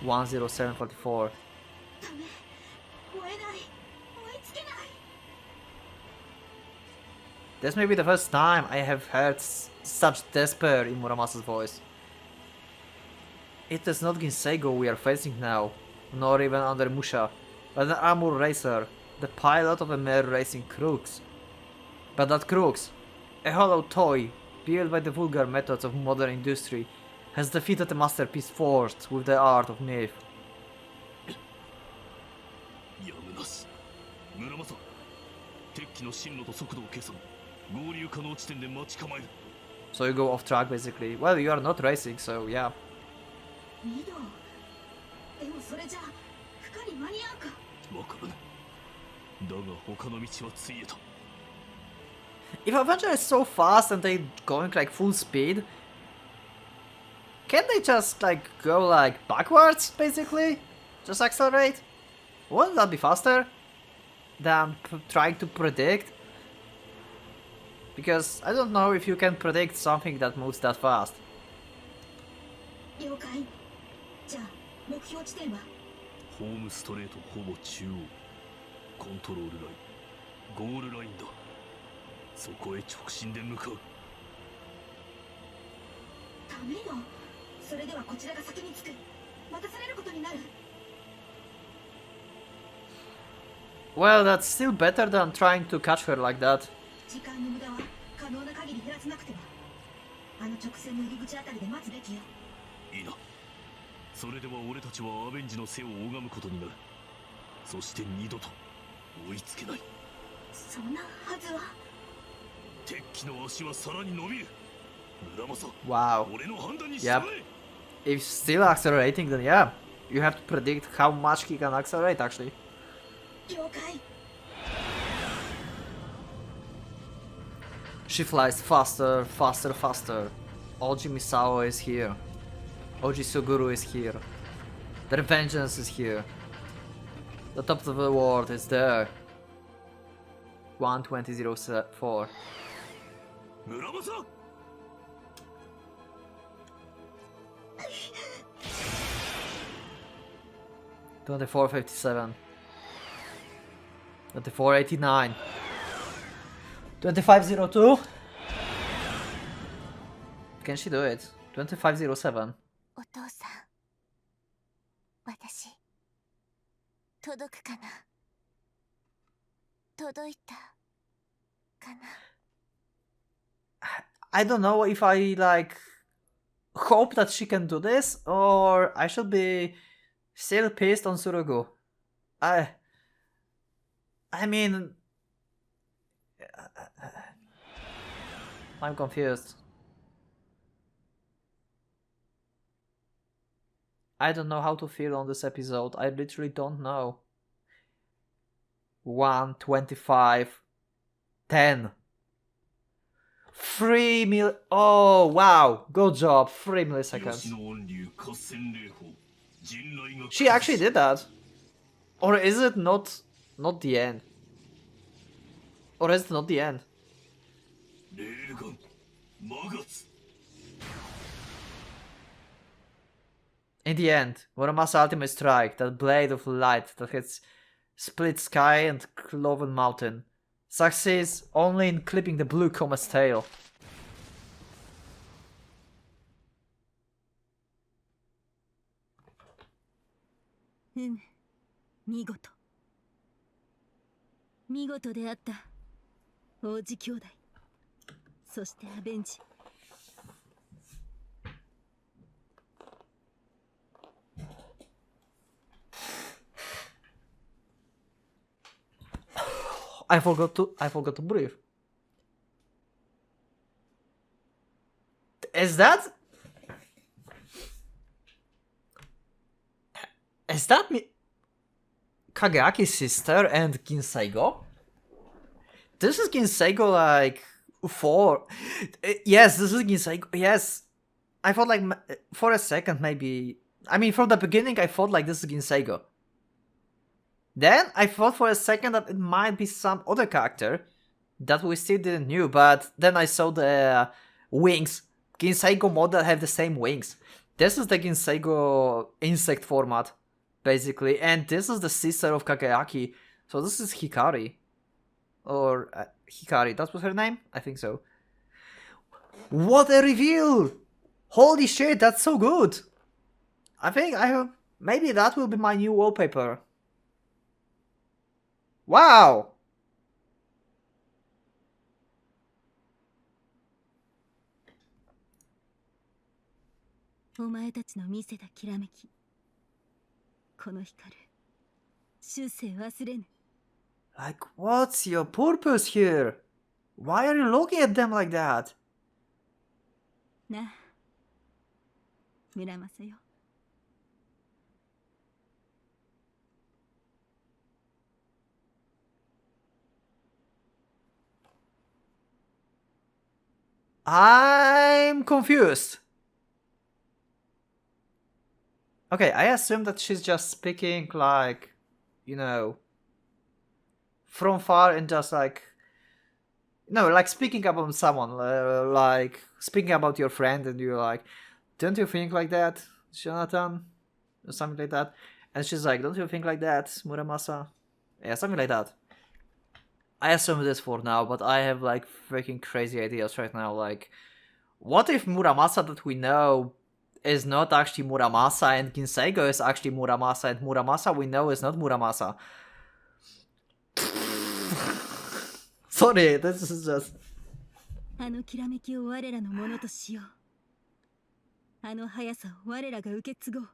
10744. ダメ。燃えない。燃え尽きない。 This may be the first time I have heard such despair in Muramasa's voice. It is not Ginseigo we are facing now, nor even under Musha, but an armored racer, the pilot of a mere racing crooks. But that crooks, a hollow toy, built by the vulgar methods of modern industry, has defeated a masterpiece forged with the art of myth. やむなし。村正、敵機の進路と速度を計算。合流可能地点で待ち構える。 So you go off track basically. Well, you are not racing, so yeah. ミド。でもそれじゃ負荷に間に合うか。わからない。だが他の道はついえた。 If Avenger is so fast and they going like full speed, can't they just like go like backwards basically? Just accelerate? Wouldn't that be faster than trying to predict? Because I don't know if you can predict something that moves that fast. 了解。じゃあ目標地点は。ホームストレートほぼ中央。コントロールライン。ゴールラインだ。そこへ直進で向かう。ダメよ。それではこちらが先に着く。待たされることになる。 Well, that's still better than trying to catch her like that. 時間の無駄は可能な限り減らさなくては。あの直線の入り口あたりで待つべきよ。いいな。それでは俺たちはアベンジの背を拝むことになる。そして二度と追いつけない。そんなはずは。敵機の足はさらに伸びる。村正、 Wow. 俺の判断に Yep. 従え。 If still accelerating, then yeah. You have to predict how much he can accelerate actually. 了解。 She flies faster, faster, faster. Oji Misao is here. Oji Suguru is here. Their vengeance is here. The top of the world is there. 12004. 村正。 2457. 2489. 2502. Can she do it? 2507. お父さん、私届くかな。届いたかな。 I don't know if I like hope that she can do this or I should be still pissed on Surugu. I mean, I'm confused. I don't know how to feel on this episode. I literally don't know. 125 10. 3 mil. Oh wow, good job. 3 milliseconds. She actually did that. Or is it not the end? Or is it not the end? In the end, Muramasa ultimate strike, that blade of light that hits split sky and cloven mountain, succeeds only in clipping the blue comet's tail. Hmm. 見事。見事であった。王子兄弟。そしてアベンジ。 I forgot to breathe. Is that Kageaki's sister and Kinseigo? This is Kinseigo like 4. Yes, this is Kinseigo. Yes. I thought like for a second maybe. I mean, from the beginning I thought like this is Kinseigo. Then I thought for a second that it might be some other character that we still didn't knew, but then I saw the wings. Kinseigo model have the same wings. This is the Kinseigo insect format, basically, and this is the sister of Kageaki. So this is Hikari. Or Hikari, that was her name? I think so. What a reveal! Holy shit, that's so good! I think maybe that will be my new wallpaper. Wow! お前たちの見せたきらめき、この光る終生忘れぬ。 Like, what's your purpose here? Why are you looking at them like that? なあ、村正よ。I'm confused. Okay, I assume that she's just speaking like, you know, from far and just like, no, like speaking about someone, like speaking about your friend, and you're like, don't you think like that, Jonathan? Or something like that. And she's like, don't you think like that, Muramasa? Yeah, something like that. I assume this for now, but I have like freaking crazy ideas right now. Like, what if Muramasa that we know is not actually Muramasa, and Kinseigo is actually Muramasa, and Muramasa we know is not Muramasa? Sorry, this is just... あのきらめきを我らのものとしよう。あの速さを我らが受け継ごう。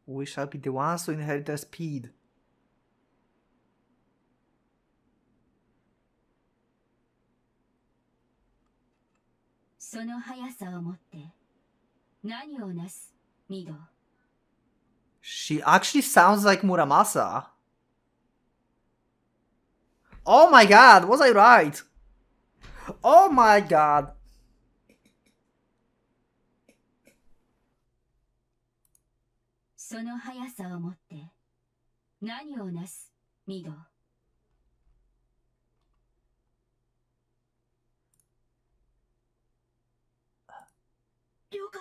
We shall be the ones to inherit their speed. その速さをもって何をなす、ミド。 She actually sounds like Muramasa. Oh my god, was I right? Oh my god. その速さをもって何をなす、ミド。 了解。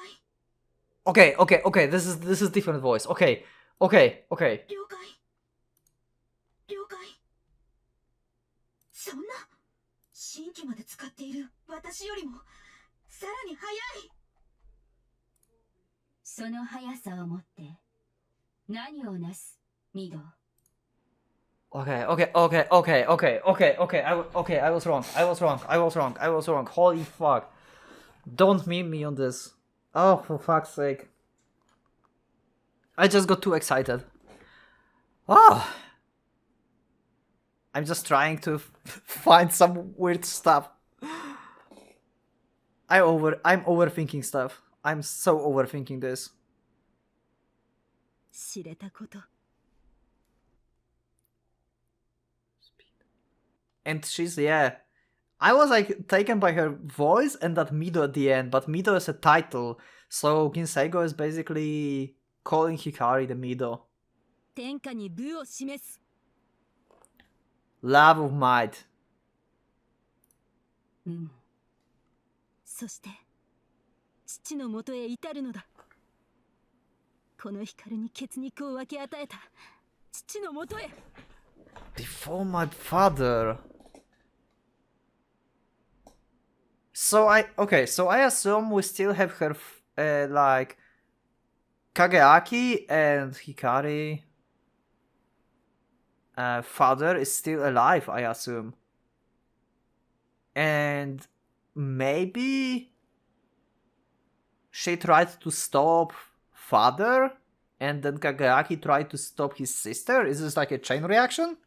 Okay, this is different voice. Okay. 了解。そんな新規まで使っている私よりもさらに速い。その速さをもって何をなす、ミド。 Okay. I was wrong. Holy fuck. Don't meme me on this. Oh, for fuck's sake. I just got too excited. Oh. I'm just trying to find some weird stuff. I'm overthinking stuff. I'm so overthinking this. 知れたこと。 And she's, yeah. I was like taken by her voice and that Mido at the end, but Mido is a title, so Kinseigo is basically calling Hikari the Mido. 天下に武を示す。 Love of might. うん。そして父のもとへ至るのだ。この光に血肉を分け与えた父のもとへ。 Before my father. So I assume we still have her like Kageaki and Hikari father is still alive, I assume. And maybe she tried to stop father and then Kageaki tried to stop his sister? Is this like a chain reaction?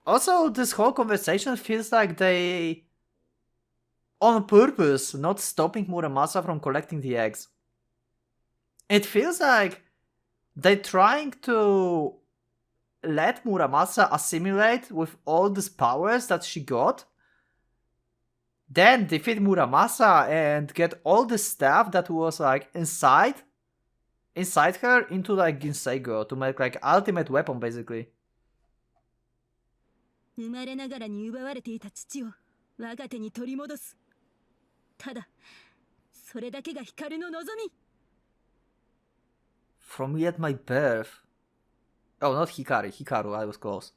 Also, this whole conversation feels like they on purpose, not stopping Muramasa from collecting the eggs. It feels like they're trying to let Muramasa assimilate with all these powers that she got, then defeat Muramasa and get all the stuff that was like inside her into like Ginseigo to make like ultimate weapon basically. 生まれながらに奪われていた父を我が手に取り戻す。ただ、それだけが光の望み。 From me at my birth. Oh, not Hikari. Hikaru, I was close.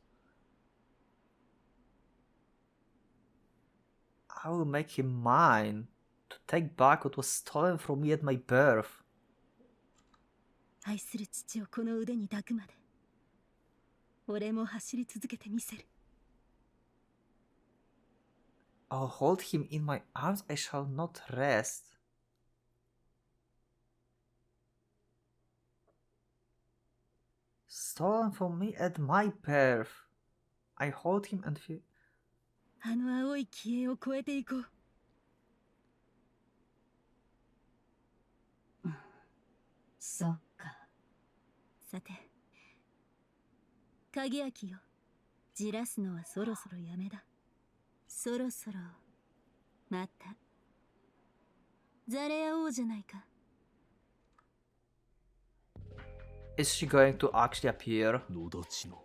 I will make him mine to take back what was stolen from me at my birth. 愛する父をこの腕に抱くまで、俺も走り続けてみせる。 I'll hold him in my arms, I shall not rest. Stolen from me at my birth. I hold him and feel... あの青い消えを越えていこう。そっか。さて、鍵焼きよ。じらすのはそろそろやめだ。そろそろまたざれ合おうじゃないか。 Is she going to actually appear? 野立ちの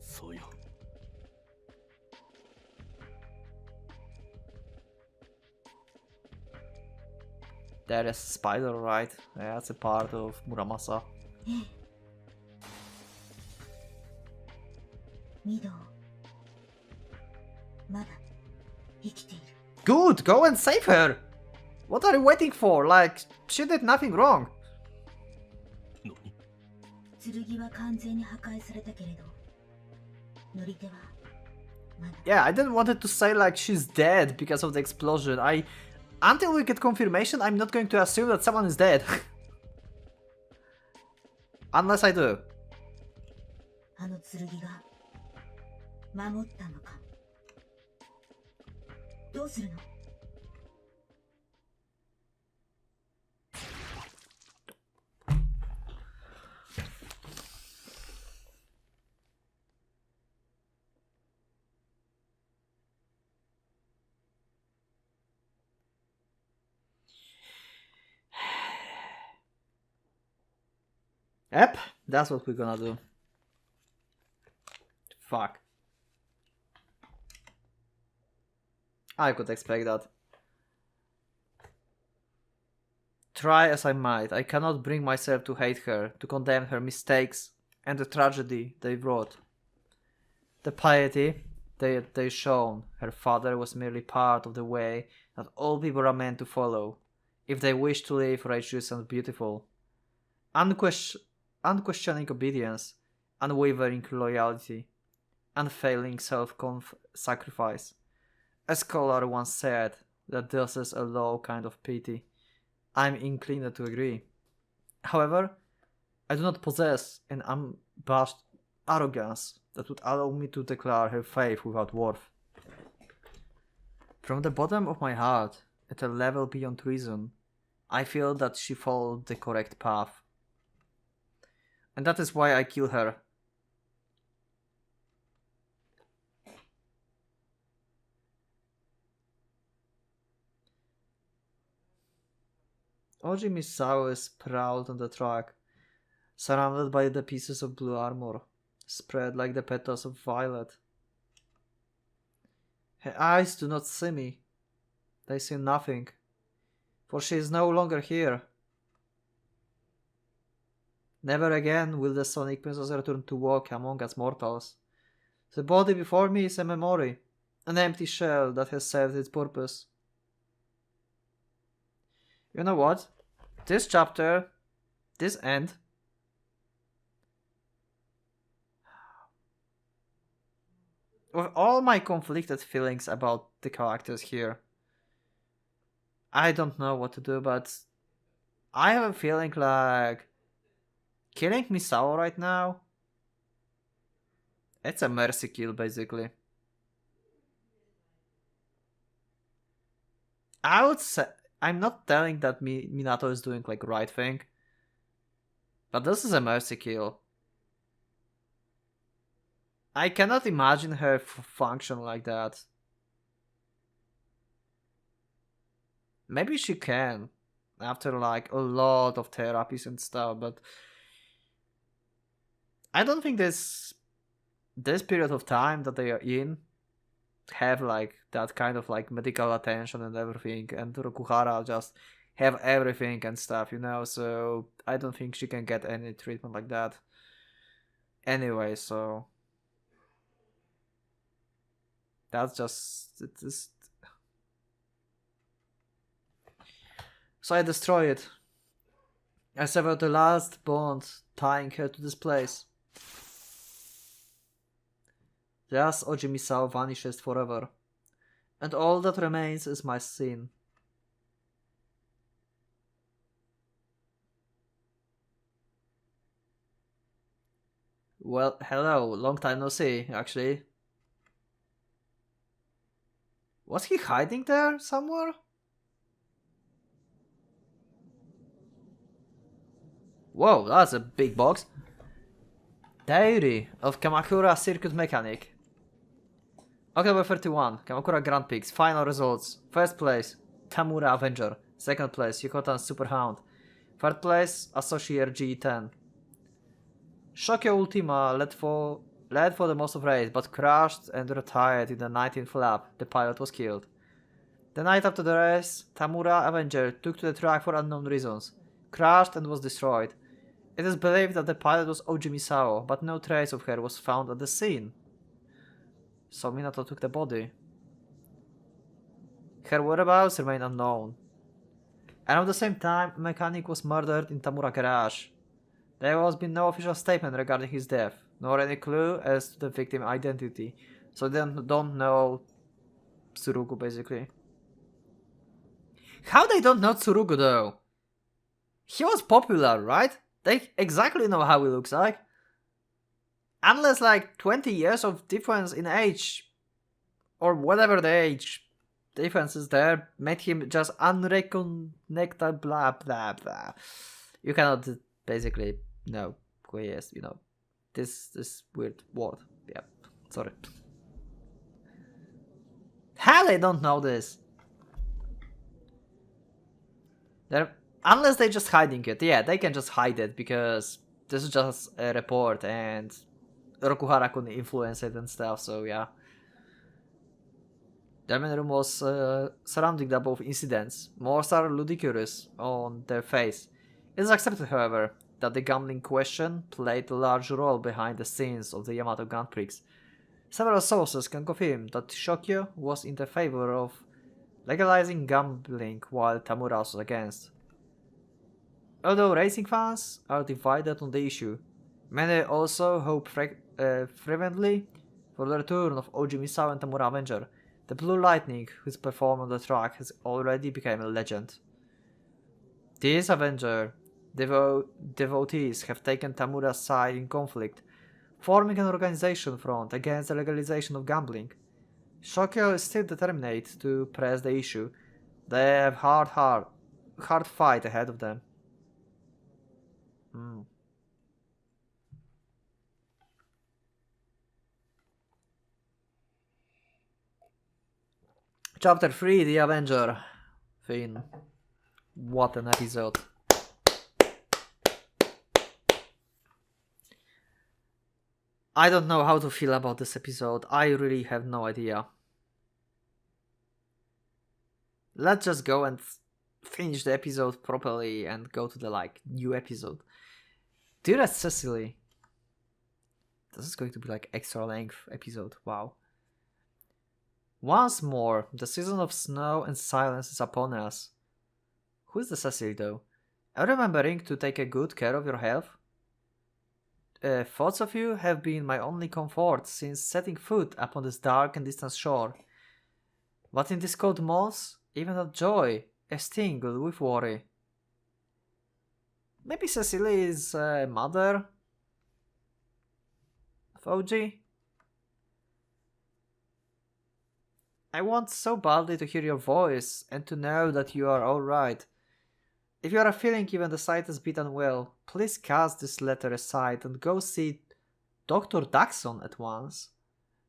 さや There is a spider, right? Yeah, that's a part of Muramasa. ええ。ミドウ、まだ生きている。 Good! Go and save her! What are you waiting for? Like, she did nothing wrong. 何 剣は完全に破壊されたけれど、乗り手はまだ。 Yeah, I didn't want it to say like she's dead because of the explosion. Until we get confirmation, I'm not going to assume that someone is dead. Unless I do. あの剣が守ったのか。どうするの？ Yep, that's what we're gonna do. Fuck. I could expect that. Try as I might, I cannot bring myself to hate her, to condemn her mistakes and the tragedy they brought. The piety they shown her father was merely part of the way that all people are meant to follow, if they wish to live righteous and beautiful. Unquestioning obedience, unwavering loyalty, unfailing self-sacrifice. A scholar once said that this is a low kind of pity. I'm inclined to agree. However, I do not possess an unabashed arrogance that would allow me to declare her faith without worth. From the bottom of my heart, at a level beyond reason, I feel that she followed the correct path. And that is why I kill her. Oji Misao is proud on the track, surrounded by the pieces of blue armor, spread like the petals of violet. Her eyes do not see me. They see nothing, for she is no longer here. Never again will the Sonic Princess return to walk among us mortals. The body before me is a memory, an empty shell that has served its purpose. You know what? This chapter, this end, with all my conflicted feelings about the characters here, I don't know what to do, but I have a feeling like killing Misao right now, it's a mercy kill basically. I would say I'm not telling that Minato is doing like right thing, but this is a mercy kill. I cannot imagine her function like that. Maybe she can after like a lot of therapies and stuff, but I don't think this period of time that they are in have like that kind of like medical attention and everything, and Rokuhara just have everything and stuff, you know, so I don't think she can get any treatment like that anyway, so that's just it is. So I destroy it. I severed the last bond tying her to this place. Thus Ojimisao vanishes forever, and all that remains is my sin. Well, hello, long time no see, actually. Was he hiding there somewhere? Whoa, that's a big box. Diary of Kamakura Circuit Mechanic. October 31, Kamakura Grand Prix, final results. First place, Tamura Avenger. Second place, Yukotan Super Hound. Third place, Associate G10. Shokyo Ultima led for the most of race, but crashed and retired in the 19th lap. The pilot was killed. The night after the race, Tamura Avenger took to the track for unknown reasons, crashed and was destroyed. It is believed that the pilot was Oji Misao, but no trace of her was found at the scene. So Minato took the body. Her whereabouts remain unknown. Around the same time, a mechanic was murdered in Tamura garage. There has been no official statement regarding his death, nor any clue as to the victim identity, so they don't know Tsurugu basically. How they don't know Tsurugu though? He was popular, right? They exactly know how he looks like. Unless like 20 years of difference in age, or whatever the age difference is there, made him just unrecognizable, blah blah blah. You cannot basically know who he is, you know. This weird word. Yeah, sorry. How they don't know this? Unless they're just hiding it. Yeah, they can just hide it because this is just a report and Rokuhara couldn't influence it and stuff, so yeah. There are many rumors surrounding the above incidents. Most are ludicrous on their face. It is accepted, however, that the gambling question played a large role behind the scenes of the Yamato Grand Prix. Several sources can confirm that Shokyo was in the favor of legalizing gambling while Tamura was against. Although racing fans are divided on the issue, many also hope fervently for the return of Oji Misao and Tamura Avenger, the Blue Lightning whose performance on the track has already become a legend. These Avenger devotees have taken Tamura's side in conflict, forming an organization front against the legalization of gambling. Shokyo is still determined to press the issue. They have hard fight ahead of them. Chapter 3, The Avenger. Finn. What an episode. I don't know how to feel about this episode. I really have no idea. Let's just go and finish the episode properly and go to the new episode. Dearest Cecily. This is going to be extra length episode. Wow. Once more, the season of snow and silence is upon us. Who is the Cecily though? Are you remembering to take a good care of your health? Thoughts of you have been my only comfort since setting foot upon this dark and distant shore. But in this cold months, even that joy is tingled with worry. Maybe Cecily is mother of OG? I want so badly to hear your voice and to know that you are alright. If you are feeling even the slightest bit unwell, please cast this letter aside and go see Dr. Daxon at once.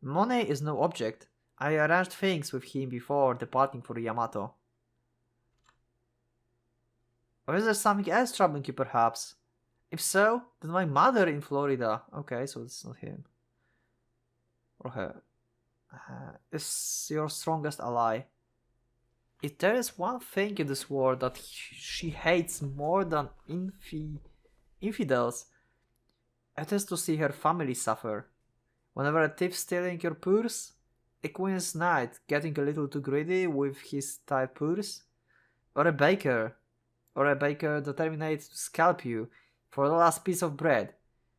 Money is no object. I arranged things with him before departing for Yamato. Or is there something else troubling you, perhaps? If so, then my mother in Florida. Okay, so it's not him. Or her. Is your strongest ally. If there is one thing in this world that she hates more than infidels, it is to see her family suffer. Whenever a thief stealing your purse, a queen's knight getting a little too greedy with his tight purse, or a baker determined to scalp you for the last piece of bread,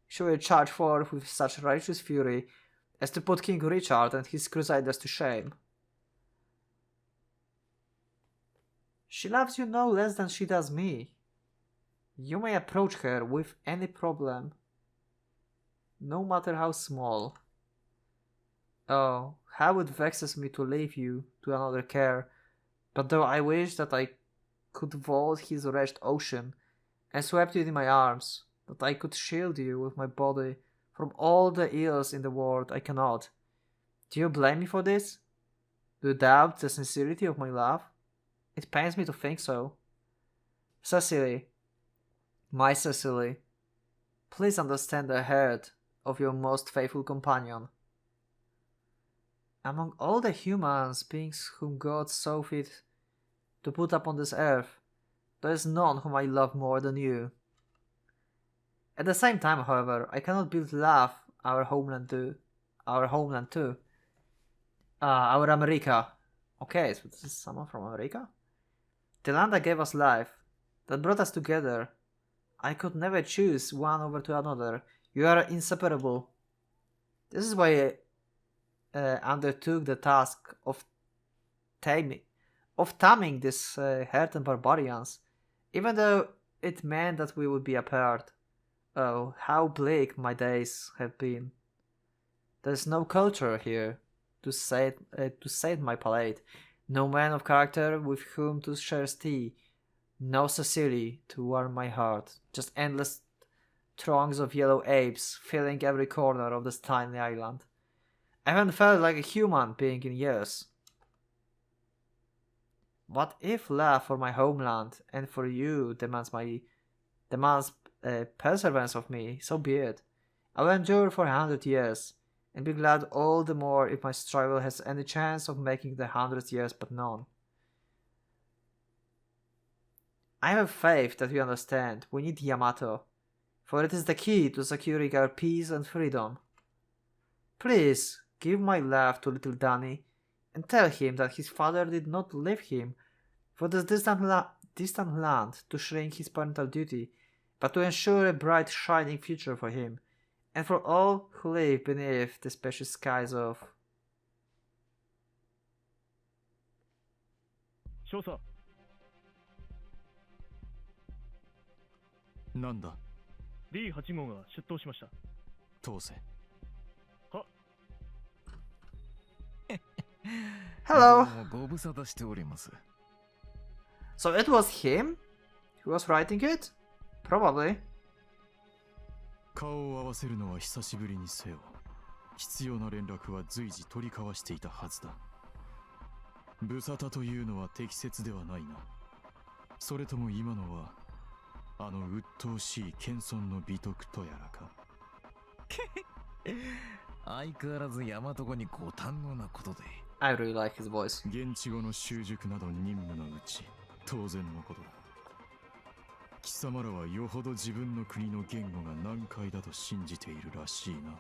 she will charge forth with such righteous fury as to put King Richard and his crusaders to shame. She loves you no less than she does me. You may approach her with any problem, no matter how small. Oh, how it vexes me to leave you to another care, but though I wish that I could vault his wretched ocean and swept you in my arms, that I could shield you with my body from all the ills in the world, I cannot. Do you blame me for this? Do you doubt the sincerity of my love? It pains me to think so. Cecily, my Cecily, please understand the hurt of your most faithful companion. Among all the humans beings whom God saw fit to put upon this earth, there is none whom I love more than you. At the same time, however, I cannot build love our homeland too. Our America. Okay, so this is someone from America? The land that gave us life, that brought us together. I could never choose one over to another. You are inseparable. This is why I undertook the task of taming this hardened barbarians, even though it meant that we would be apart. Oh, how bleak my days have been. There's no culture here to sate my palate, no man of character with whom to share tea, no Cecily to warm my heart, just endless throngs of yellow apes filling every corner of this tiny island. I haven't felt like a human being in years. What if love for my homeland and for you demands perseverance of me? So be it. I will endure for 100 years, and be glad all the more if my struggle has any chance of making the 100 years but none. I have faith that you understand. We need Yamato, for it is the key to securing our peace and freedom. Please give my love to little Danny, and tell him that his father did not leave him for this distant land to shrink his parental duty, but to ensure a bright shining future for him, and for all who live beneath the spacious skies of... 少佐。なんだ ?D8 号が出頭しました。通せ。は Hello! ご無沙汰しております。 So it was him who was writing it? Probably. 顔を合わせるのは久しぶりにせよ。必要な連絡は随時取り交わしていたはずだ。無沙汰というのは適切ではないな。それとも今のはあの鬱陶しい謙遜の美徳とやらか。相変わらず大和語にご堪能なことで。I really like his voice. 現地語の習熟など任務のうち当然のことだ。貴様らはよほど自分の国の言語が難解だと信じているらしいな。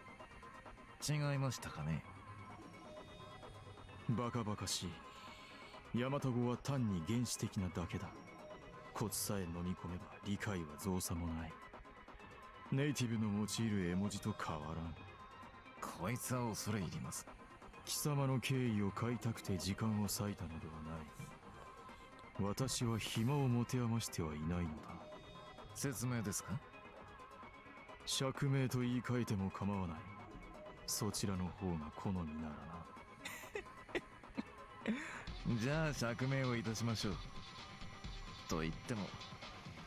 違いましたかね。バカバカしい。大和語は単に原始的なだけだ。コツさえ飲み込めば理解は造作もない。ネイティブの用いる絵文字と変わらん。こいつは恐れ入ります。貴様の敬意を買いたくて時間を割いたのではない。私は暇を持て余してはいないのだ。説明ですか？釈明と言い換えても構わない。そちらの方が好みならな。じゃあ釈明をいたしましょう。と言っても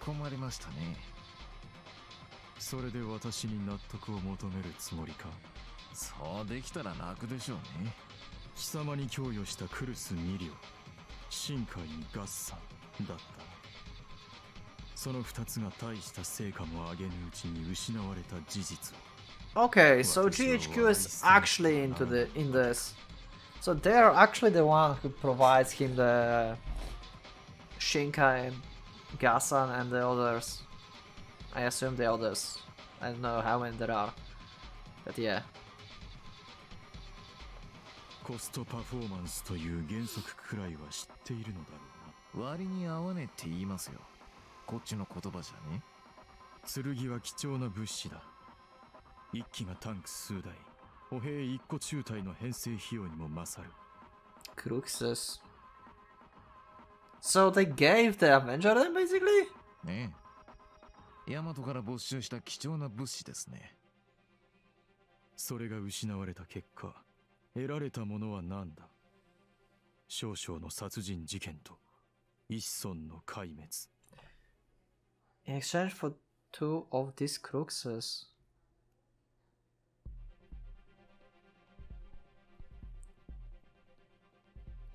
困りましたね。それで私に納得を求めるつもりか。そうできたら楽でしょうね。貴様に供与したクルス2両、深海に合算だった。その2つが大した成果も上げぬうちに失われた事実を。Okay, so GHQ is actually in this. So they're actually the one who provides him the Shinkai, Gasan, and the others. I assume the others. I don't know how many there are, but yeah. コストパフォーマンスという原則くらいは知っているのだろうな。割に合わねえって言いますよ。こっちの言葉じゃね。剣は貴重な物資だ。一機がタンク数台、歩兵一個中隊の編成費用にも勝る。Cruxes. So they gave the Avenger them basically? ねえ。ヤマトから没収した貴重な物資ですね。それが失われた結果、得られたものは何だ。少々の殺人事件と一村の壊滅。In exchange for 2 of these Cruxes.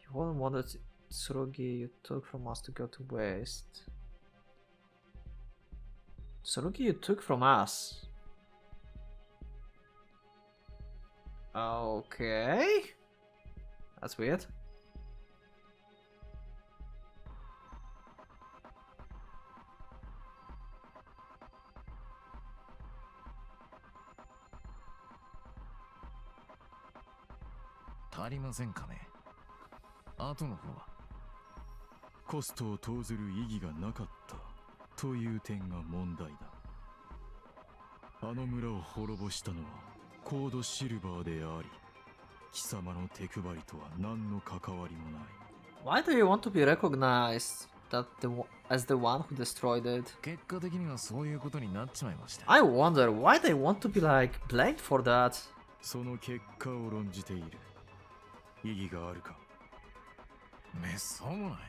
You wouldn't want the Tsurugi you took from us to go to waste. Tsurugi you took from us? Okay. That's weird.足りませんかね。後の方はコストを投ずる意義がなかったという点が問題だ。あの村を滅ぼしたのはコードシルバーであり、貴様の手配りとは何の関わりもない。Why do you want to be recognized as the one who destroyed it? 結果的にはそういうことになっちまいました。I wonder why they want to be like blamed for that. その結果を論じている。意義があるか。めっそうもない。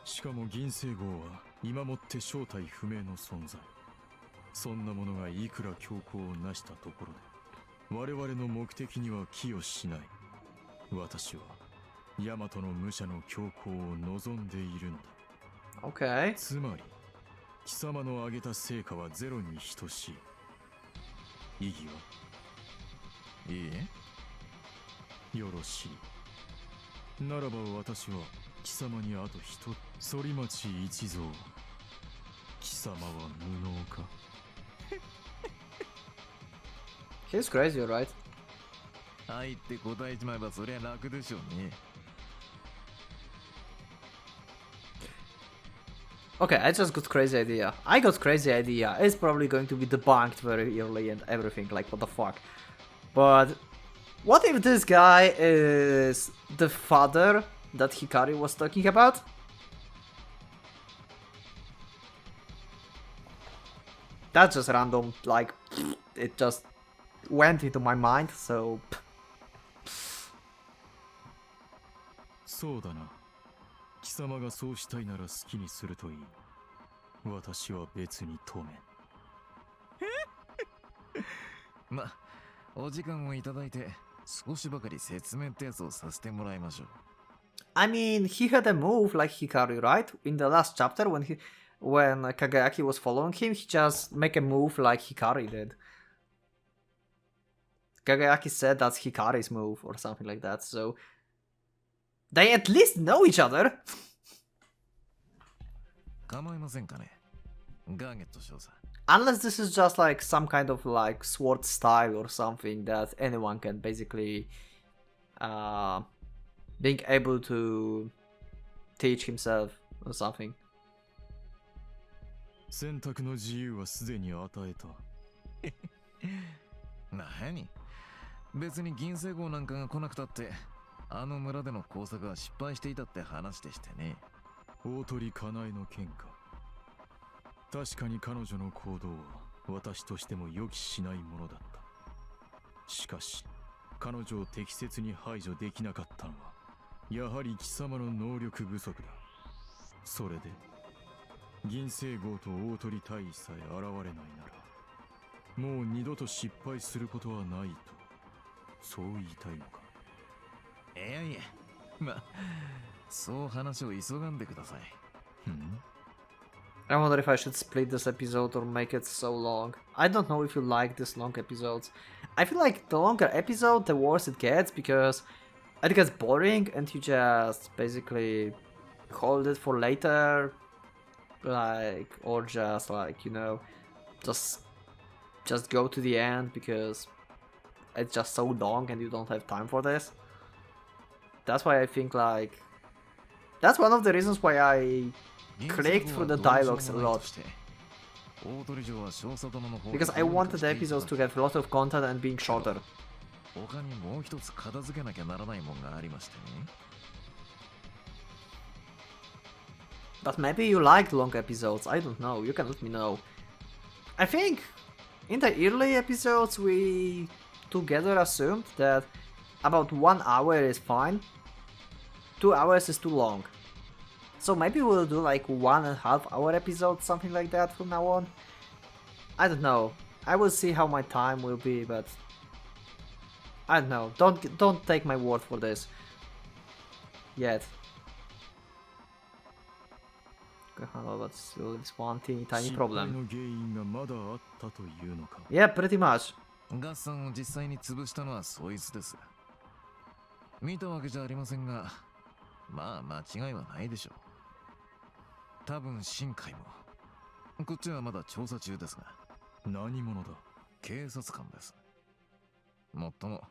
しかも銀星号は今もって正体不明の存在。そんなものがいくら強行を成したところで我々の目的には寄与しない。私はヤマトの武者の強行を望んでいるのだ。Okay. つまり貴様の上げた成果はゼロに等しい。意義はいいえ、よろしい。ならば私は貴様にあと一つ。反町一蔵、貴様は無能か。He's crazy, right? はいって答えちまえばそりゃ楽でしょうね。Okay, I just got crazy idea. I got crazy idea. It's probably going to be debunked very early and everything, like what the fuck. But what if this guy is the father that Hikari was talking about? That's just random, like, it just went into my mind, so... そうだな。貴様がそうしたいなら好きにするといい。私は別に止めん。ま、お時間をいただいて少しばかり説明ってやつをさせてもらいましょう。I mean, he had a move like Hikari, right? In the last chapter, when Kagayaki was following him, he just make a move like Hikari did. Kagayaki said that's Hikari's move or something like that, so they at least know each other. 構いませんかね。ガーゲット少佐。Unless this is just like some kind of like sword style or something that anyone can basically being able to teach himself or something. 選択の自由はすでに与えた。何？別に銀星号なんかが来なくたってあの村での工作は失敗していたって話でしてね。大鳥かなえの件か。確かに彼女の行動は私としても予期しないものだった。しかし彼女を適切に排除できなかったのはやはり貴様の能力不足だ。それで銀星号と大鳥大尉さえ現れないなら、もう二度と失敗することはないと、そう言いたいのか。いやいや、ま、そう話を急がんでください。I wonder if I should split this episode or make it so long. I don't know if you like these long episodes. I feel like the longer episode, the worse it gets, because it gets boring and you just basically hold it for later, like, or just like, you know, just go to the end because it's just so long and you don't have time for this. That's why I think like that's one of the reasons why I clicked through the dialogues a lot, because I wanted the episodes to have a lot of content and being shorter. 他にもう一つ片付けなきゃならないもんがありましてね。But maybe you like long episodes, I don't know, you can let me know. I think in the early episodes we together assumed that about 1 hour is fine, 2 hours is too long. So maybe we'll do like 1.5 hour episodes, something like that from now on. I don't know, I will see how my time will be, but I don't know, don't take my word for this yet. But still, it's one teeny tiny problem. Yeah, pretty much. ガッサンを実際に潰したのはそいつです。見たわけじゃありませんが、まあ間違いはないでしょう。多分深海も。こっちはまだ調査中ですが。何者だ？警察官です。もっとも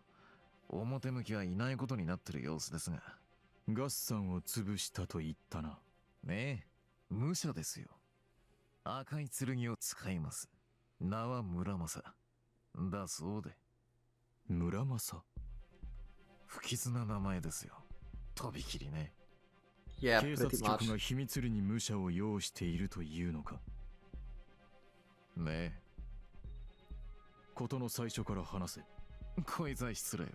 表向きはいないことになってる様子ですが。ガッサンを潰したと言ったな。ねえ、武者ですよ。赤い剣を使います。名は村正だそうで。村正？不吉な名前ですよ。とびきりね。Yeah, 警察 pretty 局 much. が秘密裏に武者を擁しているというのか。ねえ。ことの最初から話せ。こいつは失礼を。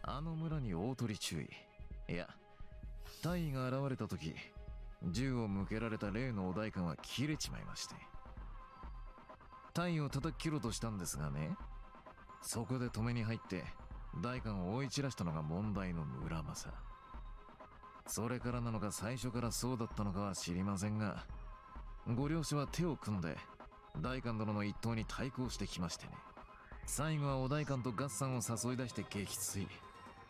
あの村に大鳥注意。いや、大尉が現れた時、銃を向けられた例のお代官は切れちまいまして。大尉を叩き切ろうとしたんですがね、そこで止めに入って代官を追い散らしたのが問題の村正。それからなのか最初からそうだったのかは知りませんが、ご両所は手を組んで代官殿の一党に対抗してきましてね。最後はお代官と合算を誘い出して撃墜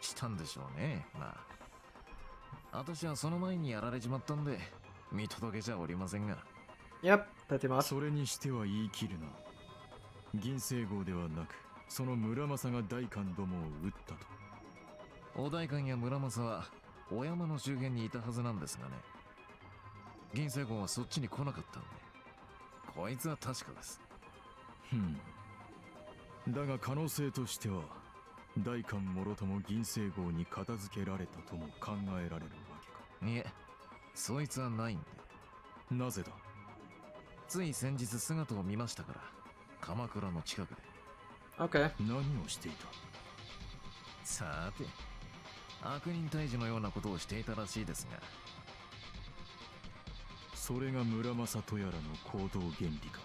したんでしょうね。まあ私はその前にやられちまったんで見届けじゃおりませんが。Yep, pretty much. それにしては言い切るな。銀星号ではなく、その村正が代官どもを撃ったと。お代官や村正はお山の周辺にいたはずなんですがね。銀星号はそっちに来なかったんで、こいつは確かです。だが可能性としては、代官もろとも銀星号に片付けられたとも考えられるわけか。いえ、そいつはないんで。なぜだ？つい先日姿を見ましたから、鎌倉の近くで。Okay. 何をしていた？さて、悪人退治のようなことをしていたらしいですが。それが村正とやらの行動原理か。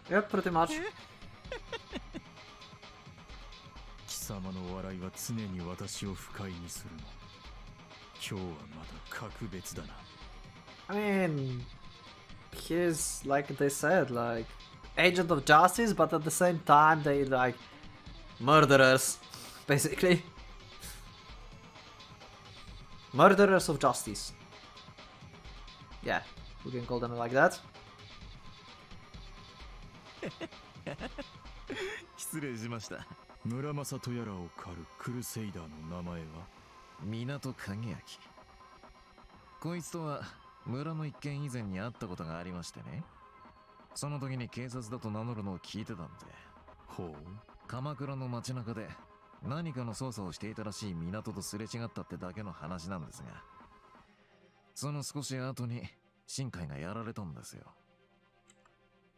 Yep, pretty much. 貴様の笑いは常に私を不快にするが、今日はまだ格別だな。I mean, he's like they said, like agent of justice, but at the same time they like murderers, basically. Murderers of justice. Yeah, we can call them like that. 失礼しました。村正とやらを狩るクルセイダーの名前は？港影明。こいつとは村の一軒以前に会ったことがありましてね。その時に警察だと名乗るのを聞いてたんで。ほう。鎌倉の街中で何かの捜査をしていたらしい港とすれ違ったってだけの話なんですが、その少し後に新海がやられたんですよ。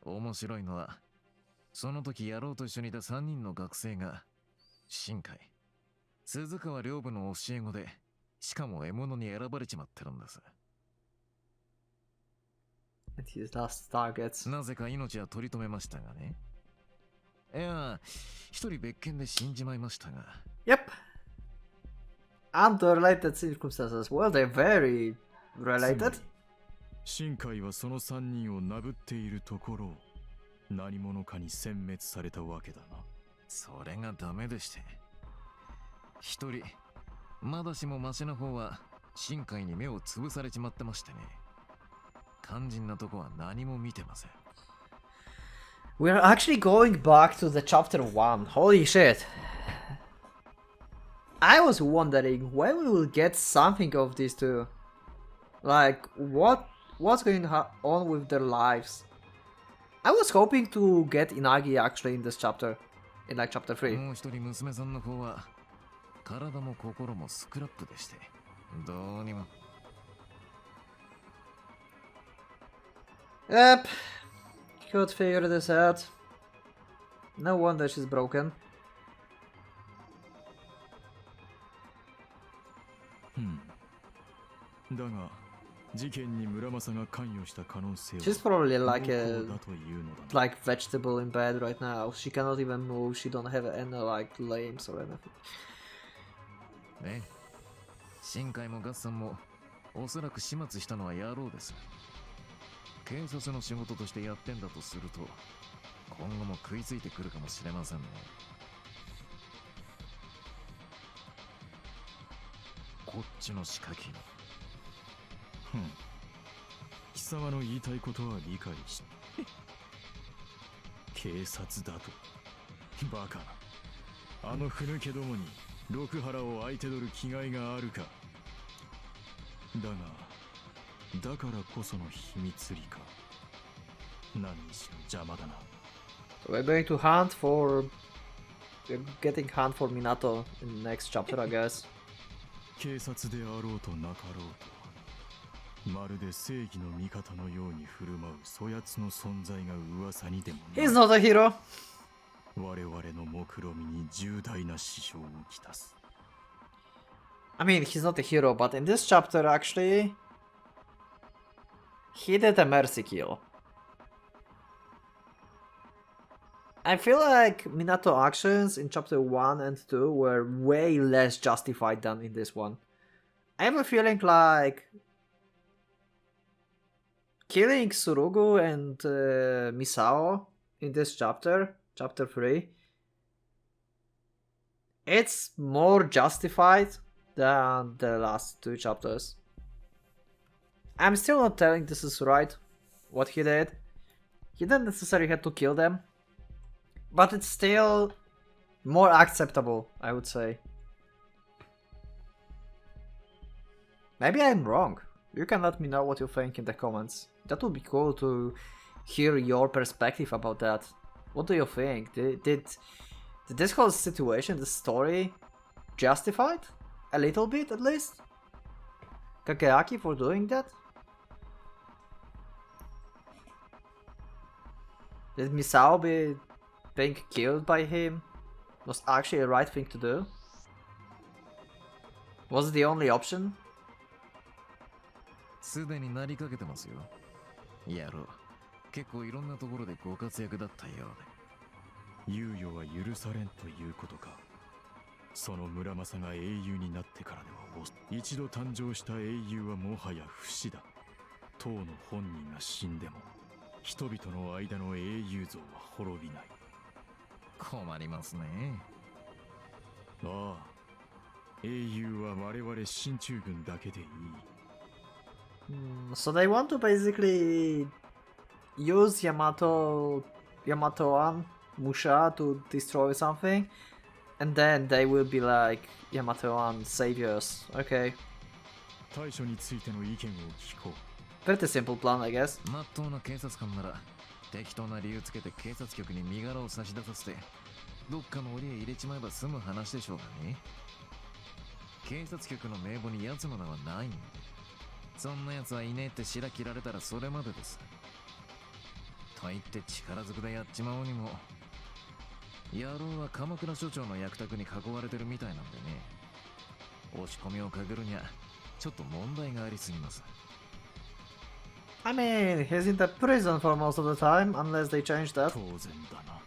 面白いのは、その時やろうと一緒にいた3人の学生が新海、鈴川両部の教え子で、しかも獲物に選ばれちまってるんです。And his last targets. なぜか命は取り留めましたがね。いや、一人別件で死んじまいましたが。Yep. Unrelated circumstances. Well, they're very related. 新海はその3人をなぶっているところを何者かに殲滅されたわけだな。それがダメでして。一人、まだしもマシな方は新海に目をつぶされちまってましてね。肝心なとこは何も見てません。We're actually going back to the chapter 1. Holy shit. I was wondering when we will get something of these two. Like, what's going on with their lives? I was hoping to get Inagi actually in this chapter. In like chapter 3. もう一人娘さんの方は体も心もスクラップでして、どうにも。Yep. Could figure this out. No wonder she's broken. だが事件に村正が関与した可能性は She's probably like 濃 a 厚だというのだな。 like vegetable in bed right now. She cannot even move. She don't have any like limbs or anything. ね、新海もガッサンもおそらく始末したのは野郎です。警察の仕事としてやってんだとすると、今後も食いついてくるかもしれませんね。こっちの仕掛けに。貴様の言いたいことは理解した。警察だと。バカな。あのふぬけどもに六原を相手取る気概があるか。だが、だからこその秘密裏か。何にしろ邪魔だな。So we're going to hunt for. We're getting hunt for Minato in the next chapter, I guess. 警察であろうとなかろうと。まるで正義の味方のように振る舞うそやつの存在が噂にでもな He's not a hero. 我々の目論みに重大な支障をきたす。 I mean, he's not a hero, but in this chapter, actually, he did a mercy kill. I feel like Minato actions in chapter 1 and 2 were way less justified than in this one. I have a feeling like killing Surugu and Misao in this chapter, chapter 3, it's more justified than the last two chapters. I'm still not telling this is right, what he did. He didn't necessarily have to kill them, but it's still more acceptable, I would say. Maybe I'm wrong. You can let me know what you think in the comments. That would be cool to hear your perspective about that. What do you think? Did this whole situation, the story, justified? A little bit at least? Kakeaki for doing that? Did Misao being killed by him was actually the right thing to do? Was it the only option? すでになりかけてますよ。野郎、結構いろんなところでご活躍だったようで。猶予は許されんということか。その村正が英雄になってからでは一度誕生した英雄はもはや不死だ。当の本人が死んでも人々の間の英雄像は滅びない。困りますね。ああ、英雄は我々進駐軍だけでいい。So they want to basically use Yamato-an, Musha to destroy something, and then they will be like Yamato-an saviors. Okay. 対処についての意見を聞こう。Pretty simple plan, I guess. まっとうな警察官なら適当な理由つけて警察局に身柄を差し出させてどっかの檻へ入れちまえば済む話でしょうがね。警察局の名簿に奴の名はないんで、そんな奴はいねえって白切られたらそれまでです。と言って力ずくでやっちまおうにも、野郎は鎌倉署長の役宅に囲われてるみたいなんでね。押し込みをかけるにはちょっと問題がありすぎます。 I mean, he's in the prison for most of the time, unless they change that. 当然だな。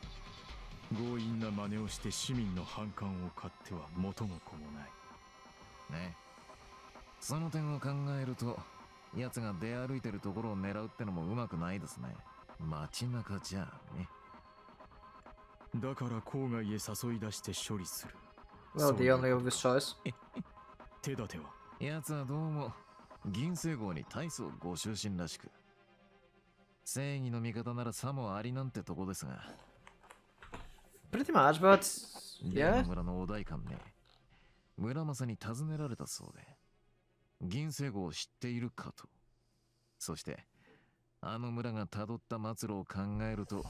強引な真似をして市民の反感を買っては元も子もないね。その点を考えると奴が出歩いてるところを狙うってのもうまくないですね。街中じゃね。だから郊外へ誘い出して処理する。 Well, the only obvious choice. 手立ては奴はどうも銀星号に大層ご執心らしく、正義の味方ならさもありなんてとこですが。 Pretty much, but 山 yeah. 村のお代官ね、村正に尋ねられたそうで、銀星号を知っているかと。そしてあの村がたどった末路を考えると、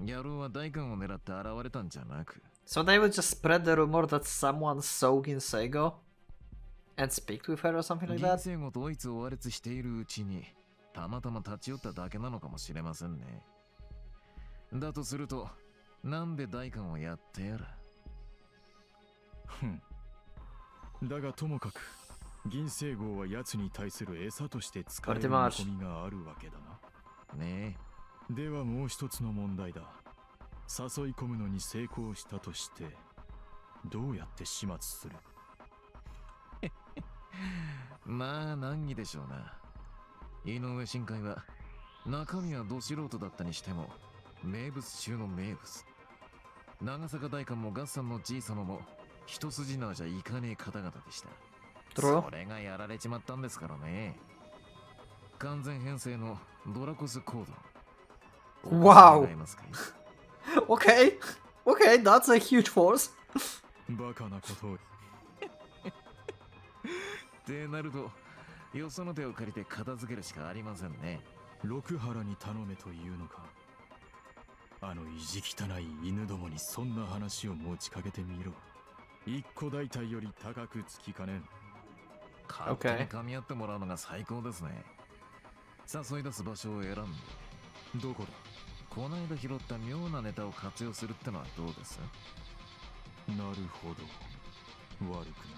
野郎は代官を狙って現れたんじゃなく、 So they would just spread the rumor that someone saw Ginsego and speak with her or something like 銀 that. 星号とドイツを追われつしているうちにたまたま立ち寄っただけなのかもしれませんね。だとするとなんで代官をやってやら。だがともかく銀星号は奴に対する餌として使える見込みがあるわけだな。ねえ。ではもう一つの問題だ。誘い込むのに成功したとしてどうやって始末する？まあ難儀でしょうな。井上新海は中身はど素人だったにしても名物中の名物。長坂代官もガッサンのじい様も一筋縄じゃいかねえ方々でした。それがやられちまったんですからね。完全編成のドラコスコード。Wow. Okay, okay, that's a huge force. バカなことを。ってなるとよその手を借りて片付けるしかありませんね。六原に頼めというのか。あの意地汚い犬どもにそんな話を持ちかけてみろ。一個大体より高くつきかねん。勝手に噛み合ってもらうのが最高ですね。誘い出す場所を選んで。どこだ？こないだ拾った妙なネタを活用するってのはどうです？なるほど。悪くない。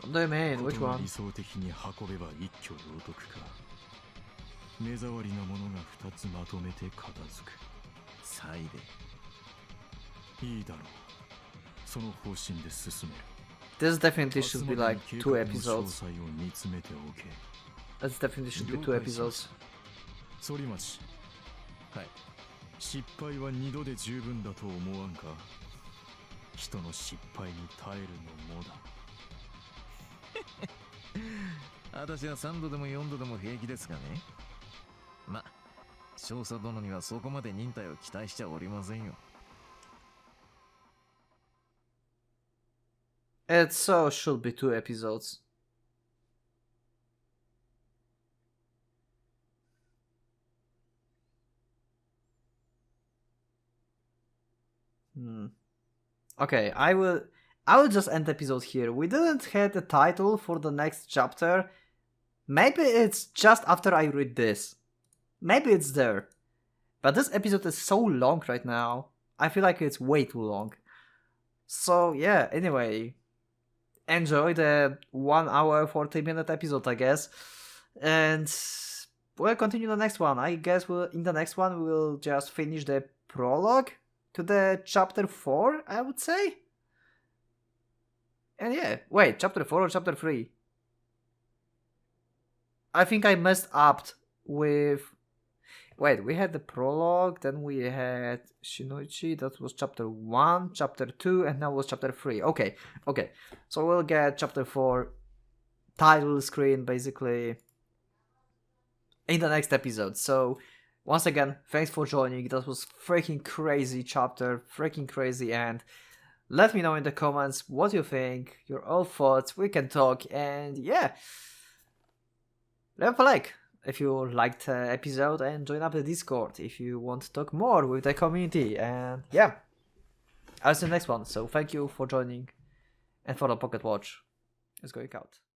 What do you mean? Which one? 理想的に運べば一挙両得か。目障りなものが二つまとめて片付く。才で。いいだろう。その方針で進める。This definitely should be like 2 episodes. 詳細を見つめておけ。That definitely should be 2 episodes. 反町。はい。失敗は二度で十分だと思わんか。人の失敗に耐えるのもだ。私は3度でも4度でも平気ですがね。ま、少佐殿にはそこまで忍耐を期待しちゃおりませんよ。It so should be 2 episodes. Okay, I will just end the episode here. We didn't have a title for the next chapter. Maybe it's just after I read this. Maybe it's there. But this episode is so long right now. I feel like it's way too long. So yeah, anyway. Enjoy the 1 hour 40-minute episode, I guess. And we'll continue the next one. I guess in the next one we'll just finish the prologue to the chapter 4, I would say. And yeah, wait, chapter 4 or chapter 3? I think I messed up with... Wait, we had the prologue, then we had Shinoichi, that was chapter 1, chapter 2, and now was chapter 3. Okay. So we'll get chapter 4 title screen, basically, in the next episode. So, once again, thanks for joining. That was freaking crazy chapter, freaking crazy, and let me know in the comments what you think, your own thoughts, we can talk, and yeah. Leave a like if you liked the episode and join up the Discord if you want to talk more with the community, and yeah. I'll see you next one, so thank you for joining and for the Pocket Watch. It's going out.